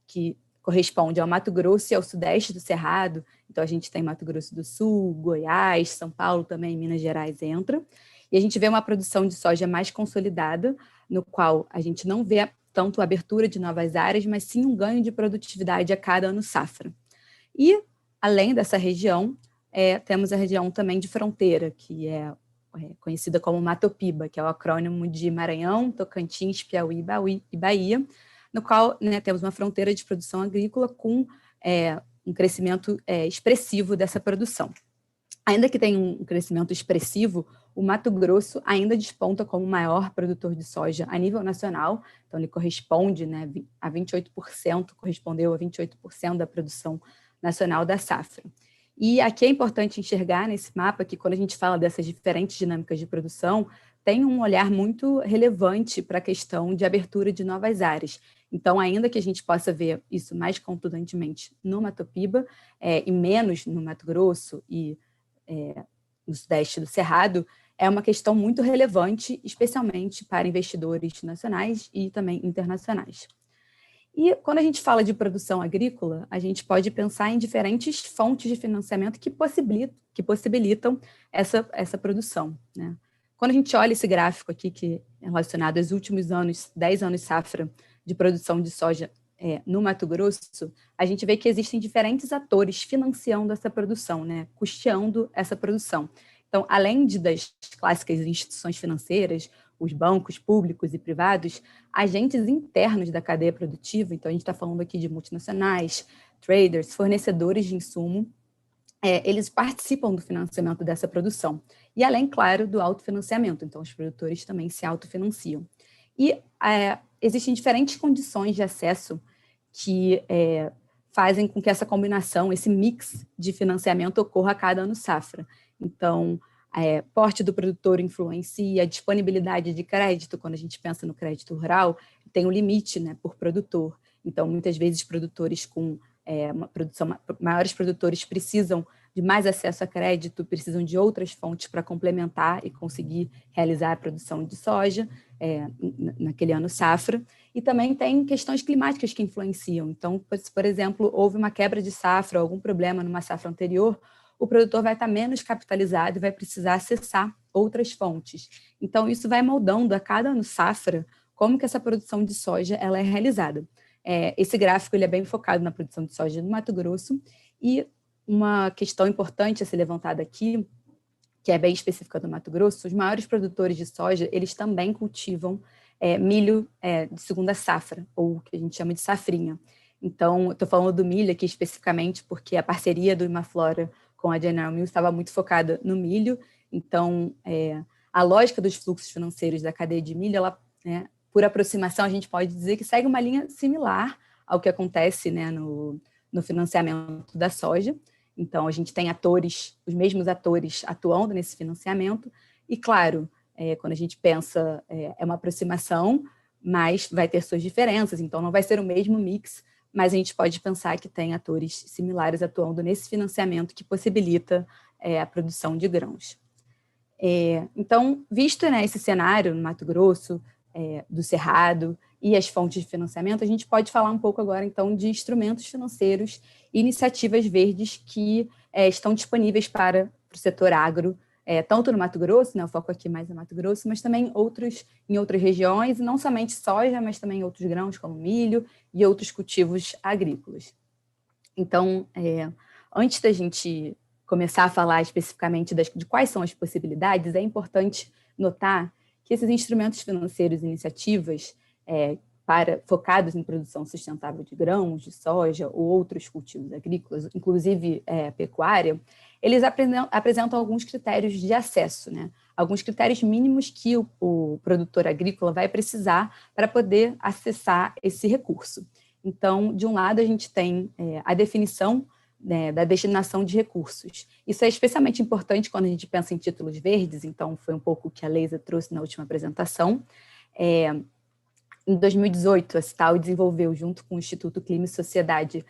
que corresponde ao Mato Grosso e ao sudeste do Cerrado. Então, a gente tem Mato Grosso do Sul, Goiás, São Paulo também, Minas Gerais entra. E a gente vê uma produção de soja mais consolidada, no qual a gente não vê tanto a abertura de novas áreas, mas sim um ganho de produtividade a cada ano safra. E, além dessa região, temos a região também de fronteira, que é conhecida como Matopiba, que é o acrônimo de Maranhão, Tocantins, Piauí e Bahia, no qual, né, temos uma fronteira de produção agrícola com um crescimento expressivo dessa produção. Ainda que tenha um crescimento expressivo, o Mato Grosso ainda desponta como o maior produtor de soja a nível nacional, então ele corresponde, né, a 28%, correspondeu a 28% da produção nacional da safra. E aqui é importante enxergar nesse mapa que quando a gente fala dessas diferentes dinâmicas de produção, tem um olhar muito relevante para a questão de abertura de novas áreas. Então, ainda que a gente possa ver isso mais contundentemente no Matopiba, e menos no Mato Grosso e no sudeste do Cerrado, é uma questão muito relevante, especialmente para investidores nacionais e também internacionais. E quando a gente fala de produção agrícola, a gente pode pensar em diferentes fontes de financiamento que possibilitam essa produção, né? Quando a gente olha esse gráfico aqui, que é relacionado aos últimos anos, 10 anos safra de produção de soja no Mato Grosso, a gente vê que existem diferentes atores financiando essa produção, né? Custeando essa produção. Então, além das clássicas instituições financeiras, os bancos públicos e privados, agentes internos da cadeia produtiva, então a gente está falando aqui de multinacionais, traders, fornecedores de insumo, eles participam do financiamento dessa produção. E além, claro, do autofinanciamento, então os produtores também se autofinanciam. E existem diferentes condições de acesso que fazem com que essa combinação, esse mix de financiamento ocorra a cada ano safra. Então, porte do produtor influencia, a disponibilidade de crédito, quando a gente pensa no crédito rural, tem um limite, né, por produtor. Então, muitas vezes, produtores com uma produção, maiores produtores precisam de mais acesso a crédito, precisam de outras fontes para complementar e conseguir realizar a produção de soja naquele ano safra. E também tem questões climáticas que influenciam. Então, se, por exemplo, houve uma quebra de safra, algum problema numa safra anterior, o produtor vai estar menos capitalizado e vai precisar acessar outras fontes. Então, isso vai moldando a cada ano safra como que essa produção de soja ela é realizada. Esse gráfico ele é bem focado na produção de soja no Mato Grosso, e uma questão importante a ser levantada aqui, que é bem específica do Mato Grosso, os maiores produtores de soja, eles também cultivam milho de segunda safra, ou o que a gente chama de safrinha. Então, estou falando do milho aqui especificamente porque a parceria do Imaflora com a General Mills estava muito focada no milho. Então, a lógica dos fluxos financeiros da cadeia de milho, ela, né, por aproximação, a gente pode dizer que segue uma linha similar ao que acontece, né, no financiamento da soja. Então, a gente tem atores, os mesmos atores atuando nesse financiamento, E, claro, quando a gente pensa, é uma aproximação, mas vai ter suas diferenças, então não vai ser o mesmo mix, mas a gente pode pensar que tem atores similares atuando nesse financiamento que possibilita a produção de grãos. Então, visto, né, esse cenário no Mato Grosso, do Cerrado e as fontes de financiamento, a gente pode falar um pouco agora, então, de instrumentos financeiros e iniciativas verdes que estão disponíveis para o setor agro, tanto no Mato Grosso, né, o foco aqui mais no Mato Grosso, mas também em outras regiões, e não somente soja, mas também outros grãos, como milho e outros cultivos agrícolas. Então, antes da gente começar a falar especificamente de quais são as possibilidades, é importante notar que esses instrumentos financeiros e iniciativas focados em produção sustentável de grãos, de soja ou outros cultivos agrícolas, inclusive pecuária, eles apresentam alguns critérios de acesso, né? Alguns critérios mínimos que o produtor agrícola vai precisar para poder acessar esse recurso. Então, de um lado, a gente tem a definição, né, da destinação de recursos. Isso é especialmente importante quando a gente pensa em títulos verdes, então foi um pouco o que a Leisa trouxe na última apresentação. Em 2018, a Cital desenvolveu, junto com o Instituto Clima e Sociedade,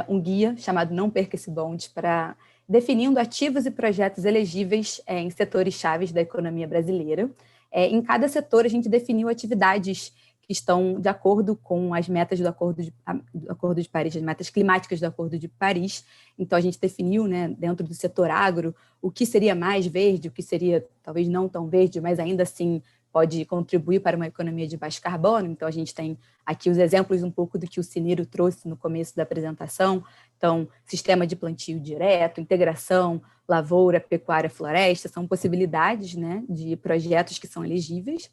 um guia chamado Não Perca Esse Bonde, para definindo ativos e projetos elegíveis em setores chaves da economia brasileira. Em cada setor, a gente definiu atividades que estão de acordo com as metas do Acordo de Paris, as metas climáticas do Acordo de Paris. Então, a gente definiu, né, dentro do setor agro, o que seria mais verde, o que seria talvez não tão verde, mas ainda assim pode contribuir para uma economia de baixo carbono. Então, a gente tem aqui os exemplos um pouco do que o Ciniro trouxe no começo da apresentação. Então, sistema de plantio direto, integração, lavoura, pecuária, floresta, são possibilidades, né, de projetos que são elegíveis.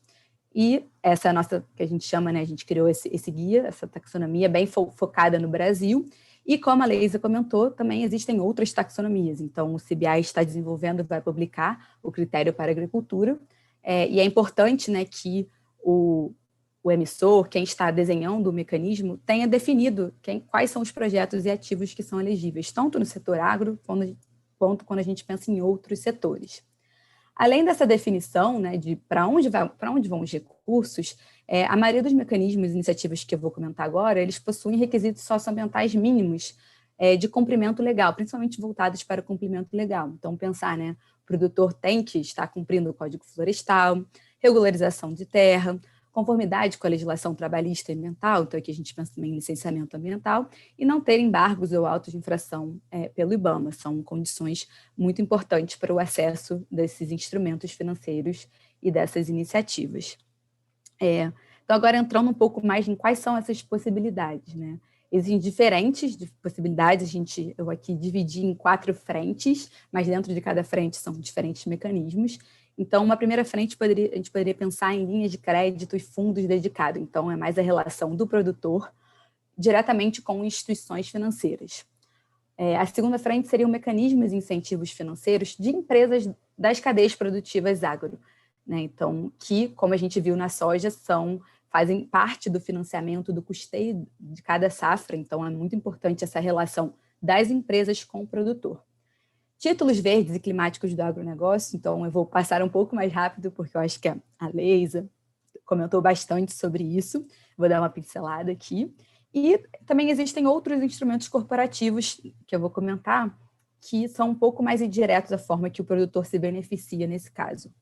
E essa é a nossa, que a gente chama, né, a gente criou esse guia, essa taxonomia bem focada no Brasil. E como a Leisa comentou, também existem outras taxonomias. Então, o CBA está desenvolvendo, vai publicar o critério para a agricultura. E é importante, né, que o emissor, quem está desenhando o mecanismo, tenha definido quais são os projetos e ativos que são elegíveis, tanto no setor agro, quanto quando a gente pensa em outros setores. Além dessa definição, né, de para onde vão os recursos, a maioria dos mecanismos e iniciativas que eu vou comentar agora, eles possuem requisitos socioambientais mínimos de cumprimento legal, principalmente voltados para o cumprimento legal. Então, pensar, né, o produtor tem que estar cumprindo o Código Florestal, regularização de terra, conformidade com a legislação trabalhista e ambiental, então aqui a gente pensa também em licenciamento ambiental, e não ter embargos ou autos de infração pelo IBAMA. São condições muito importantes para o acesso desses instrumentos financeiros e dessas iniciativas. Então, agora entrando um pouco mais em quais são essas possibilidades, né? Existem diferentes possibilidades, eu aqui dividi em 4 frentes, mas dentro de cada frente são diferentes mecanismos. Então, uma primeira frente, a gente poderia pensar em linhas de crédito e fundos dedicados. Então, é mais a relação do produtor diretamente com instituições financeiras. A segunda frente seriam mecanismos e incentivos financeiros de empresas das cadeias produtivas agro, né? Então, que, como a gente viu na soja, fazem parte do financiamento do custeio de cada safra. Então, é muito importante essa relação das empresas com o produtor. Títulos verdes e climáticos do agronegócio, então eu vou passar um pouco mais rápido, porque eu acho que a Leisa comentou bastante sobre isso, vou dar uma pincelada aqui. E também existem outros instrumentos corporativos que eu vou comentar, que são um pouco mais indiretos da forma que o produtor se beneficia nesse caso.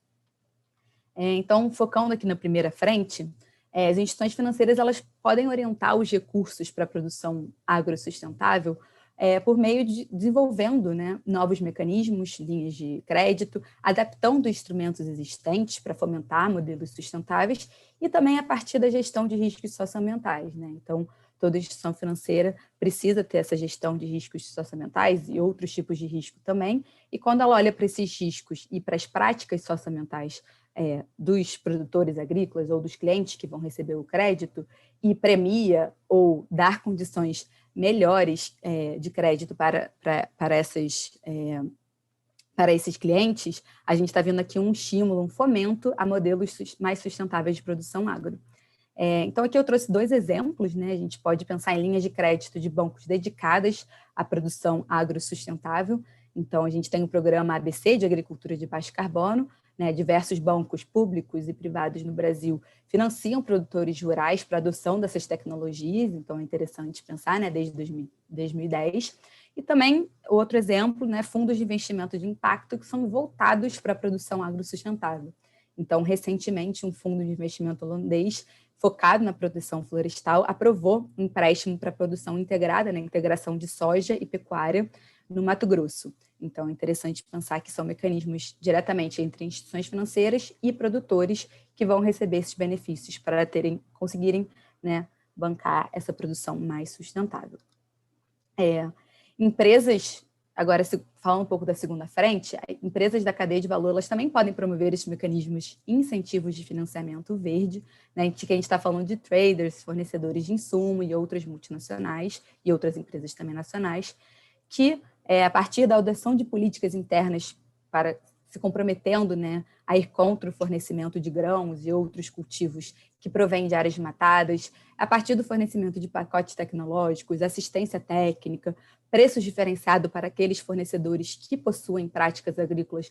Então, focando aqui na primeira frente, as instituições financeiras elas podem orientar os recursos para a produção agrossustentável por meio de desenvolvendo, né, novos mecanismos, linhas de crédito, adaptando instrumentos existentes para fomentar modelos sustentáveis e também a partir da gestão de riscos socioambientais, né? Então, toda instituição financeira precisa ter essa gestão de riscos socioambientais e outros tipos de risco também, e quando ela olha para esses riscos e para as práticas socioambientais dos produtores agrícolas ou dos clientes que vão receber o crédito e premia ou dar condições melhores de crédito para esses clientes, a gente está vendo aqui um estímulo, um fomento a modelos mais sustentáveis de produção agro. Então, aqui eu trouxe 2 exemplos, né? A gente pode pensar em linhas de crédito de bancos dedicadas à produção agrossustentável. Então, a gente tem o programa ABC de Agricultura de Baixo Carbono, né, diversos bancos públicos e privados no Brasil financiam produtores rurais para a adoção dessas tecnologias, então é interessante pensar, né, desde 2010. E também, outro exemplo, né, fundos de investimento de impacto que são voltados para a produção agrossustentável. Então, recentemente, um fundo de investimento holandês focado na proteção florestal aprovou um empréstimo para a produção integrada, né, integração de soja e pecuária no Mato Grosso. Então, é interessante pensar que são mecanismos diretamente entre instituições financeiras e produtores que vão receber esses benefícios para conseguirem, né, bancar essa produção mais sustentável. Empresas, agora falando um pouco da segunda frente, empresas da cadeia de valor, elas também podem promover esses mecanismos e incentivos de financiamento verde, né, que a gente está falando de traders, fornecedores de insumo e outras multinacionais e outras empresas também nacionais, que a partir da adoção de políticas internas para se comprometendo, né, a ir contra o fornecimento de grãos e outros cultivos que provêm de áreas matadas, a partir do fornecimento de pacotes tecnológicos, assistência técnica, preços diferenciados para aqueles fornecedores que possuem práticas agrícolas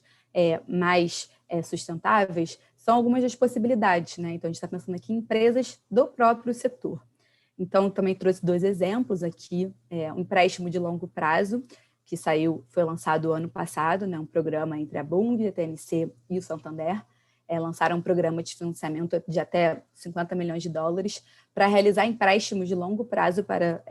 mais sustentáveis, são algumas das possibilidades, né? Então, a gente está pensando aqui em empresas do próprio setor. Então, também trouxe 2 exemplos aqui, um empréstimo de longo prazo, que foi lançado ano passado, né, um programa entre a Bung, a TNC e o Santander, lançaram um programa de financiamento de até $50 milhões para realizar empréstimos de longo prazo para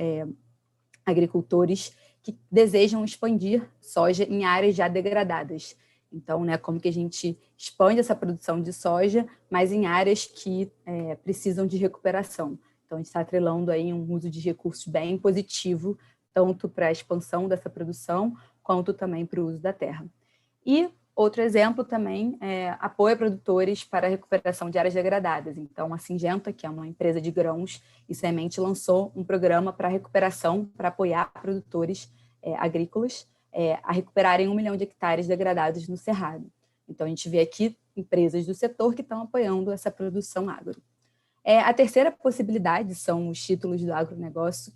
agricultores que desejam expandir soja em áreas já degradadas. Então, né, como que a gente expande essa produção de soja, mas em áreas que precisam de recuperação. Então, a gente está atrelando aí um uso de recursos bem positivo, tanto para a expansão dessa produção, quanto também para o uso da terra. E outro exemplo também é apoio a produtores para a recuperação de áreas degradadas. Então, a Syngenta, que é uma empresa de grãos e semente, lançou um programa para recuperação, para apoiar produtores agrícolas a recuperarem 1 milhão de hectares degradados no Cerrado. Então, a gente vê aqui empresas do setor que estão apoiando essa produção agro. A terceira possibilidade são os títulos do agronegócio,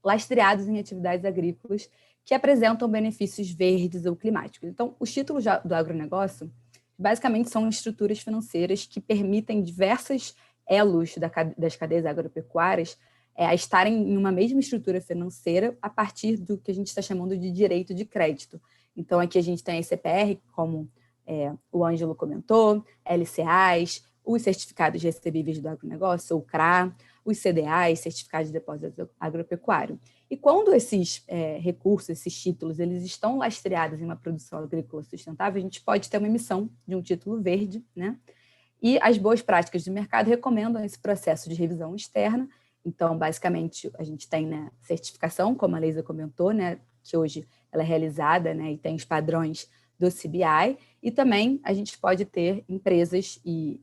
lastreados em atividades agrícolas que apresentam benefícios verdes ou climáticos. Então, os títulos do agronegócio, basicamente, são estruturas financeiras que permitem diversos elos das cadeias agropecuárias a estarem em uma mesma estrutura financeira a partir do que a gente está chamando de direito de crédito. Então, aqui a gente tem a CPR, como o Ângelo comentou, LCAs, os certificados recebíveis do agronegócio, ou CRA, os CDAs, certificados de depósito agropecuário. E quando esses recursos, esses títulos, eles estão lastreados em uma produção agrícola sustentável, a gente pode ter uma emissão de um título verde, né? E as boas práticas de mercado recomendam esse processo de revisão externa. Então, basicamente, a gente tem, né, certificação, como a Leisa comentou, né, que hoje ela é realizada, né, e tem os padrões do CBI, e também a gente pode ter empresas e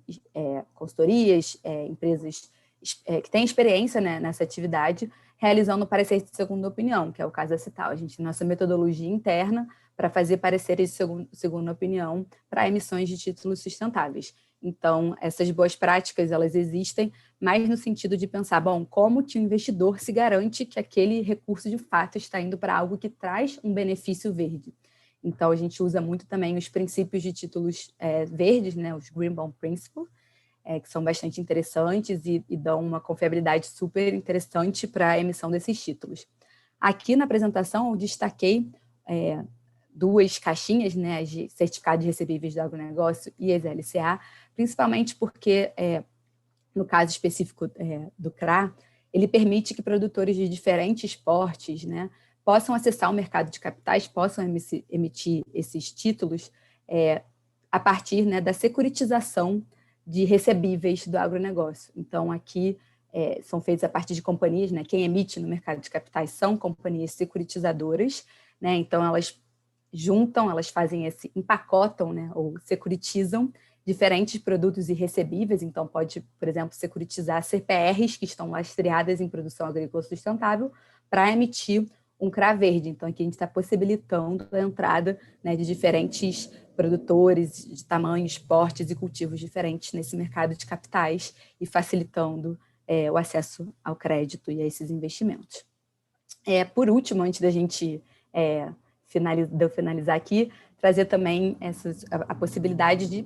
consultorias, empresas que têm experiência, né, nessa atividade, realizando parecer de segunda opinião, que é o caso da Cital. A gente tem nossa metodologia interna para fazer pareceres de segunda opinião para emissões de títulos sustentáveis. Então, essas boas práticas, elas existem, mas no sentido de pensar, bom, como que o investidor se garante que aquele recurso de fato está indo para algo que traz um benefício verde. Então, a gente usa muito também os princípios de títulos verdes, né, os Green Bond Principles, que são bastante interessantes e dão uma confiabilidade super interessante para a emissão desses títulos. Aqui na apresentação, eu destaquei 2 caixinhas, né, de certificados recebíveis do agronegócio e as LCA, principalmente porque, no caso específico do CRA, ele permite que produtores de diferentes portes, né, possam acessar o mercado de capitais, possam emitir esses títulos a partir, né, da securitização de recebíveis do agronegócio. Então, aqui são feitos a partir de companhias, né, quem emite no mercado de capitais são companhias securitizadoras, né, então elas juntam, elas fazem empacotam, né, ou securitizam diferentes produtos e recebíveis, então pode, por exemplo, securitizar CPRs que estão lastreadas em produção agrícola sustentável para emitir um CRA verde. Então, aqui a gente está possibilitando a entrada, né, de diferentes produtores de tamanhos, portes e cultivos diferentes nesse mercado de capitais e facilitando o acesso ao crédito e a esses investimentos. Por último, antes da gente eu finalizar aqui, trazer também a possibilidade de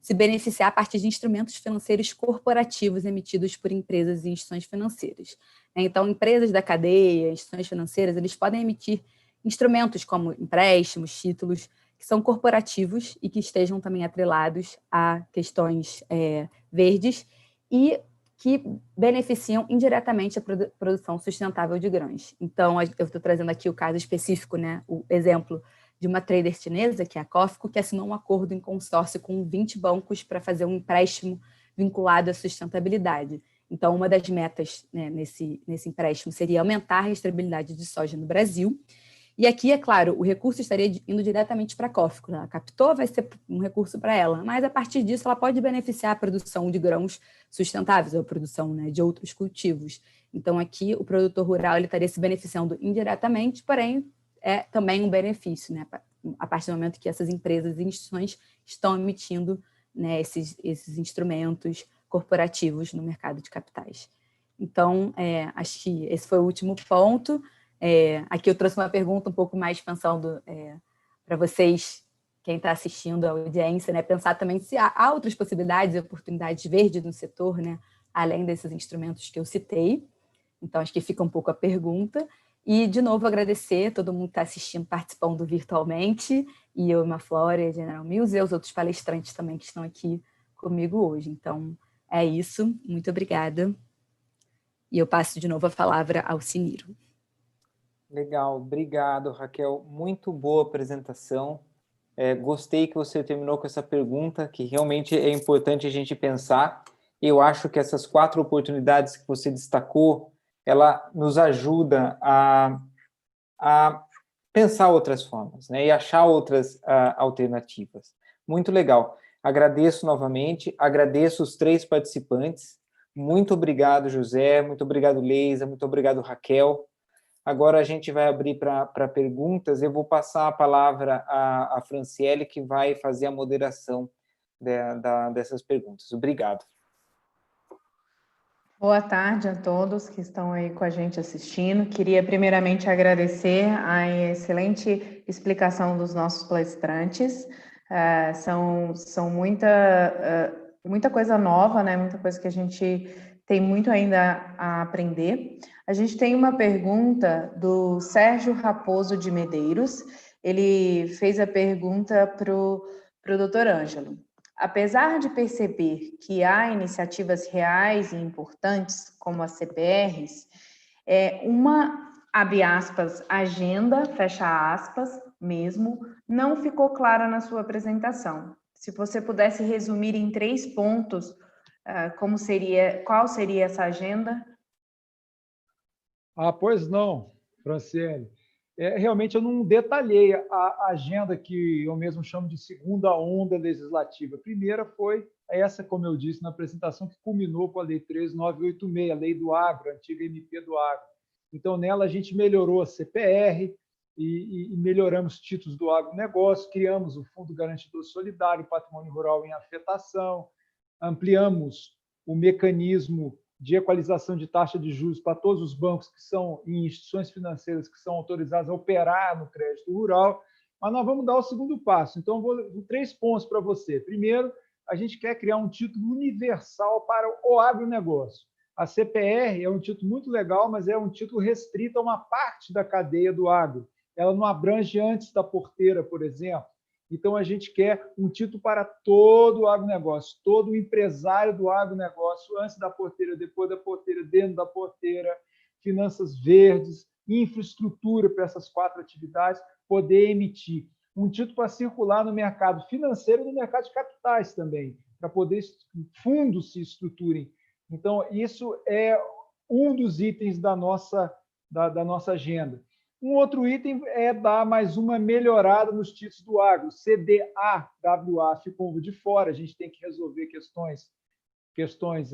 se beneficiar a partir de instrumentos financeiros corporativos emitidos por empresas e instituições financeiras. Então, empresas da cadeia, instituições financeiras, eles podem emitir instrumentos como empréstimos, títulos, que são corporativos e que estejam também atrelados a questões verdes e que beneficiam indiretamente a produção sustentável de grãos. Então, eu estou trazendo aqui o caso específico, né, o exemplo de uma trader chinesa, que é a COFCO, que assinou um acordo em consórcio com 20 bancos para fazer um empréstimo vinculado à sustentabilidade. Então, uma das metas, né, nesse empréstimo seria aumentar a rastreabilidade de soja no Brasil. E aqui, é claro, o recurso estaria indo diretamente para a COFCO. Ela captou, vai ser um recurso para ela, mas a partir disso ela pode beneficiar a produção de grãos sustentáveis, ou a produção, né, de outros cultivos. Então, aqui o produtor rural ele estaria se beneficiando indiretamente, porém é também um benefício, né, a partir do momento que essas empresas e instituições estão emitindo, né, esses instrumentos corporativos no mercado de capitais. Então, acho que esse foi o último ponto. Aqui eu trouxe uma pergunta um pouco mais pensando para vocês, quem está assistindo a audiência, né, pensar também se há outras possibilidades e oportunidades verdes no setor, né, além desses instrumentos que eu citei. Então, acho que fica um pouco a pergunta. E, de novo, agradecer a todo mundo que está assistindo, participando virtualmente, e eu, Flora, e a General Mills, e os outros palestrantes também que estão aqui comigo hoje. Então, é isso. Muito obrigada. E eu passo de novo a palavra ao Ciniro. Legal, obrigado, Raquel. Muito boa apresentação. Gostei que você terminou com essa pergunta, que realmente é importante a gente pensar. Eu acho que essas 4 oportunidades que você destacou, ela nos ajuda a pensar outras formas, né, e achar outras alternativas. Muito legal. Agradeço novamente, agradeço os 3 participantes. Muito obrigado, José, muito obrigado, Leisa, muito obrigado, Raquel. Agora a gente vai abrir para perguntas. Eu vou passar a palavra à Franciele, que vai fazer a moderação dessas perguntas. Obrigado. Boa tarde a todos que estão aí com a gente assistindo. Queria primeiramente agradecer a excelente explicação dos nossos palestrantes. São muita coisa nova, né? Muita coisa que a gente tem muito ainda a aprender. A gente tem uma pergunta do Sérgio Raposo de Medeiros. Ele fez a pergunta para o Dr. Ângelo. Apesar de perceber que há iniciativas reais e importantes, como as CPRs, uma, abre aspas, agenda, fecha aspas, mesmo, não ficou clara na sua apresentação. Se você pudesse resumir em 3 pontos, qual seria essa agenda? Pois não, Franciele. Realmente eu não detalhei a agenda que eu mesmo chamo de segunda onda legislativa. A primeira foi essa, como eu disse na apresentação, que culminou com a Lei 13986, a Lei do Agro, a antiga MP do Agro. Então, nela a gente melhorou a CPR e melhoramos títulos do agronegócio, criamos o Fundo Garantidor Solidário, Patrimônio Rural em Afetação, ampliamos o mecanismo de equalização de taxa de juros para todos os bancos que são em instituições financeiras que são autorizadas a operar no crédito rural, mas nós vamos dar o segundo passo. Então, vou 3 pontos para você. Primeiro, a gente quer criar um título universal para o agronegócio. A CPR é um título muito legal, mas é um título restrito a uma parte da cadeia do agro. Ela não abrange antes da porteira, por exemplo. Então, a gente quer um título para todo o agronegócio, todo o empresário do agronegócio, antes da porteira, depois da porteira, dentro da porteira, finanças verdes, infraestrutura para essas 4 atividades, poder emitir um título para circular no mercado financeiro e no mercado de capitais também, para poder fundos se estruturem. Então, isso é um dos itens da nossa agenda. Um outro item é dar mais uma melhorada nos títulos do agro. CDA, WA ficou de fora, a gente tem que resolver questões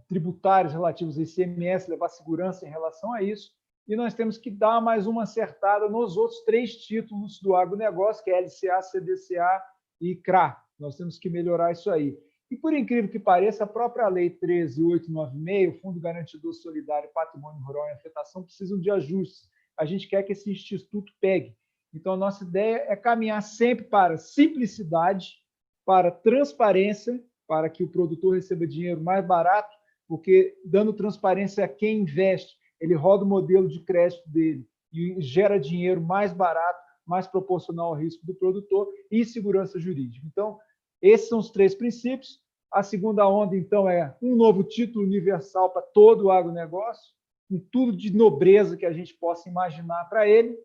tributárias relativas ao ICMS, levar segurança em relação a isso, e nós temos que dar mais uma acertada nos outros 3 títulos do agronegócio, que é LCA, CDCA e CRA. Nós temos que melhorar isso aí. E, por incrível que pareça, a própria Lei 13.896, o Fundo Garantidor Solidário e Patrimônio Rural em Afetação, precisam de ajustes. A gente quer que esse instituto pegue. Então, a nossa ideia é caminhar sempre para simplicidade, para transparência, para que o produtor receba dinheiro mais barato, porque dando transparência a quem investe, ele roda o modelo de crédito dele e gera dinheiro mais barato, mais proporcional ao risco do produtor e segurança jurídica. Então, esses são os 3 princípios. A segunda onda, então, é um novo título universal para todo o agronegócio, com tudo de nobreza que a gente possa imaginar para ele.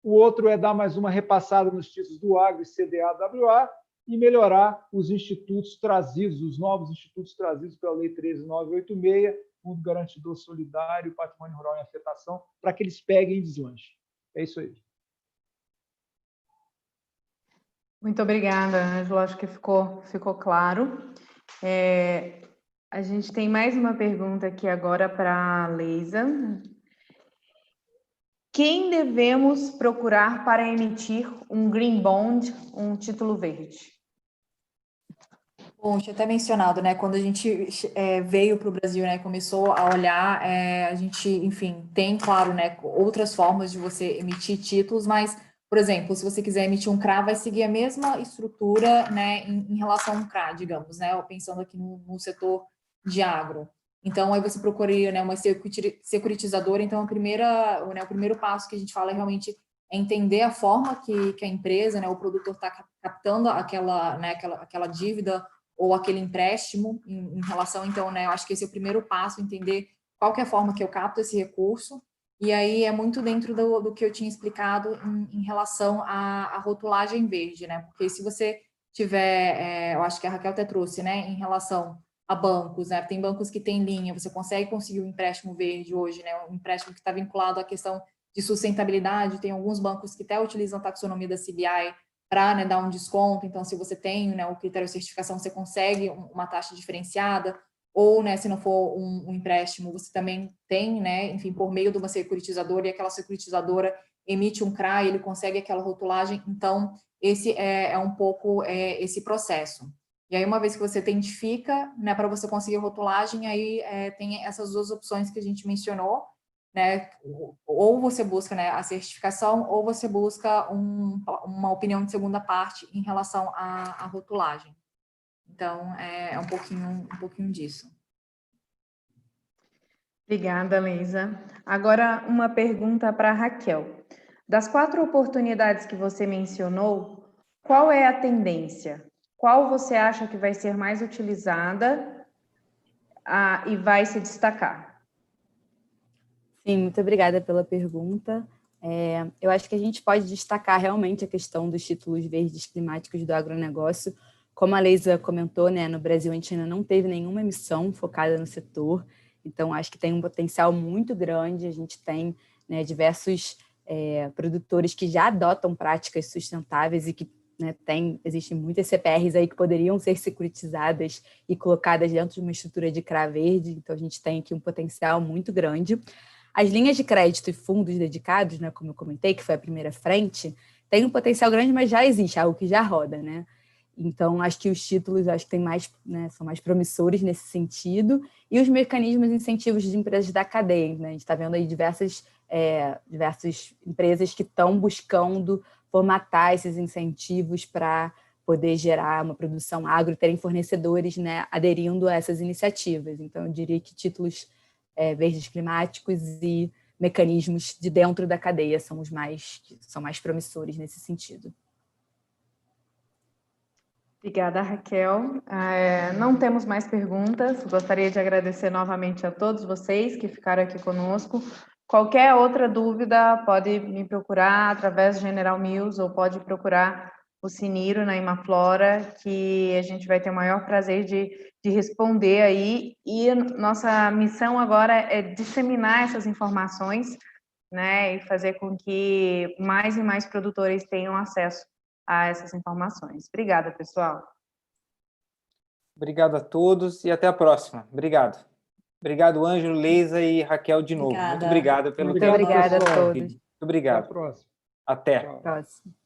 O outro é dar mais uma repassada nos títulos do Agro e CDA-WA e melhorar os institutos trazidos, os novos institutos trazidos pela Lei 13.986, Fundo Garantidor Solidário, Patrimônio Rural em Afetação, para que eles peguem e deslanchem. É isso aí. Muito obrigada, Ângelo. Acho que ficou claro. A gente tem mais uma pergunta aqui agora para a Leisa. Quem devemos procurar para emitir um Green Bond, um título verde? Bom, tinha até mencionado, né, quando a gente veio para o Brasil, né, começou a olhar, a gente, enfim, tem, claro, né, outras formas de você emitir títulos, mas, por exemplo, se você quiser emitir um CRA, vai seguir a mesma estrutura, né, em relação a um CRA, digamos, né, pensando aqui no setor de agro. Então, aí você procuraria, né, uma securitizadora. Então, o primeiro passo que a gente fala é realmente entender a forma que a empresa, né, o produtor está captando aquela dívida ou aquele empréstimo em relação. Então, né, eu acho que esse é o primeiro passo, entender qual que é a forma que eu capto esse recurso. E aí é muito dentro do que eu tinha explicado em relação à rotulagem verde, né? Porque se você tiver, eu acho que a Raquel até trouxe, né, em relação a bancos, né? Tem bancos que têm linha, você consegue conseguir um empréstimo verde hoje, né? Um empréstimo que está vinculado à questão de sustentabilidade. Tem alguns bancos que até utilizam a taxonomia da CBI para, né, dar um desconto. Então, se você tem, né, o critério de certificação, você consegue uma taxa diferenciada. Ou, né, se não for um empréstimo, você também tem, né, enfim, por meio de uma securitizadora, e aquela securitizadora emite um CRA e ele consegue aquela rotulagem. Então, esse é um pouco esse processo. E aí, uma vez que você identifica, né, para você conseguir a rotulagem, aí tem essas 2 opções que a gente mencionou, né? Ou você busca, né, a certificação, ou você busca uma opinião de segunda parte em relação à rotulagem. Então, é um pouquinho disso. Obrigada, Leisa. Agora, uma pergunta para a Raquel. Das 4 oportunidades que você mencionou, qual é a tendência? Qual você acha que vai ser mais utilizada e vai se destacar? Sim, muito obrigada pela pergunta. Eu acho que a gente pode destacar realmente a questão dos títulos verdes climáticos do agronegócio. Como a Leisa comentou, né, no Brasil a gente ainda não teve nenhuma emissão focada no setor, então acho que tem um potencial muito grande. A gente tem, né, diversos produtores que já adotam práticas sustentáveis e que, né, existem muitas CPRs aí que poderiam ser securitizadas e colocadas dentro de uma estrutura de CRA verde, então a gente tem aqui um potencial muito grande. As linhas de crédito e fundos dedicados, né, como eu comentei, que foi a primeira frente, tem um potencial grande, mas já existe, algo que já roda, né? Então, acho que os títulos tem mais, né, são mais promissores nesse sentido, e os mecanismos incentivos de empresas da cadeia, né? A gente está vendo aí diversas empresas que estão buscando formatar esses incentivos para poder gerar uma produção agro, terem fornecedores, né, aderindo a essas iniciativas. Então, eu diria que títulos verdes climáticos e mecanismos de dentro da cadeia são mais promissores nesse sentido. Obrigada, Raquel. Não temos mais perguntas. Gostaria de agradecer novamente a todos vocês que ficaram aqui conosco. Qualquer outra dúvida, pode me procurar através do General Mills ou pode procurar o Siniro na Imaflora, que a gente vai ter o maior prazer de responder aí. E nossa missão agora é disseminar essas informações, né, e fazer com que mais e mais produtores tenham acesso a essas informações. Obrigada, pessoal. Obrigado a todos e até a próxima. Obrigado. Obrigado, Ângelo, Leisa e Raquel de novo. Obrigada. Muito obrigado pelo Muito tempo. obrigada a pessoal. todos. Muito obrigado. Até a próxima. Até. Tchau. Próximo.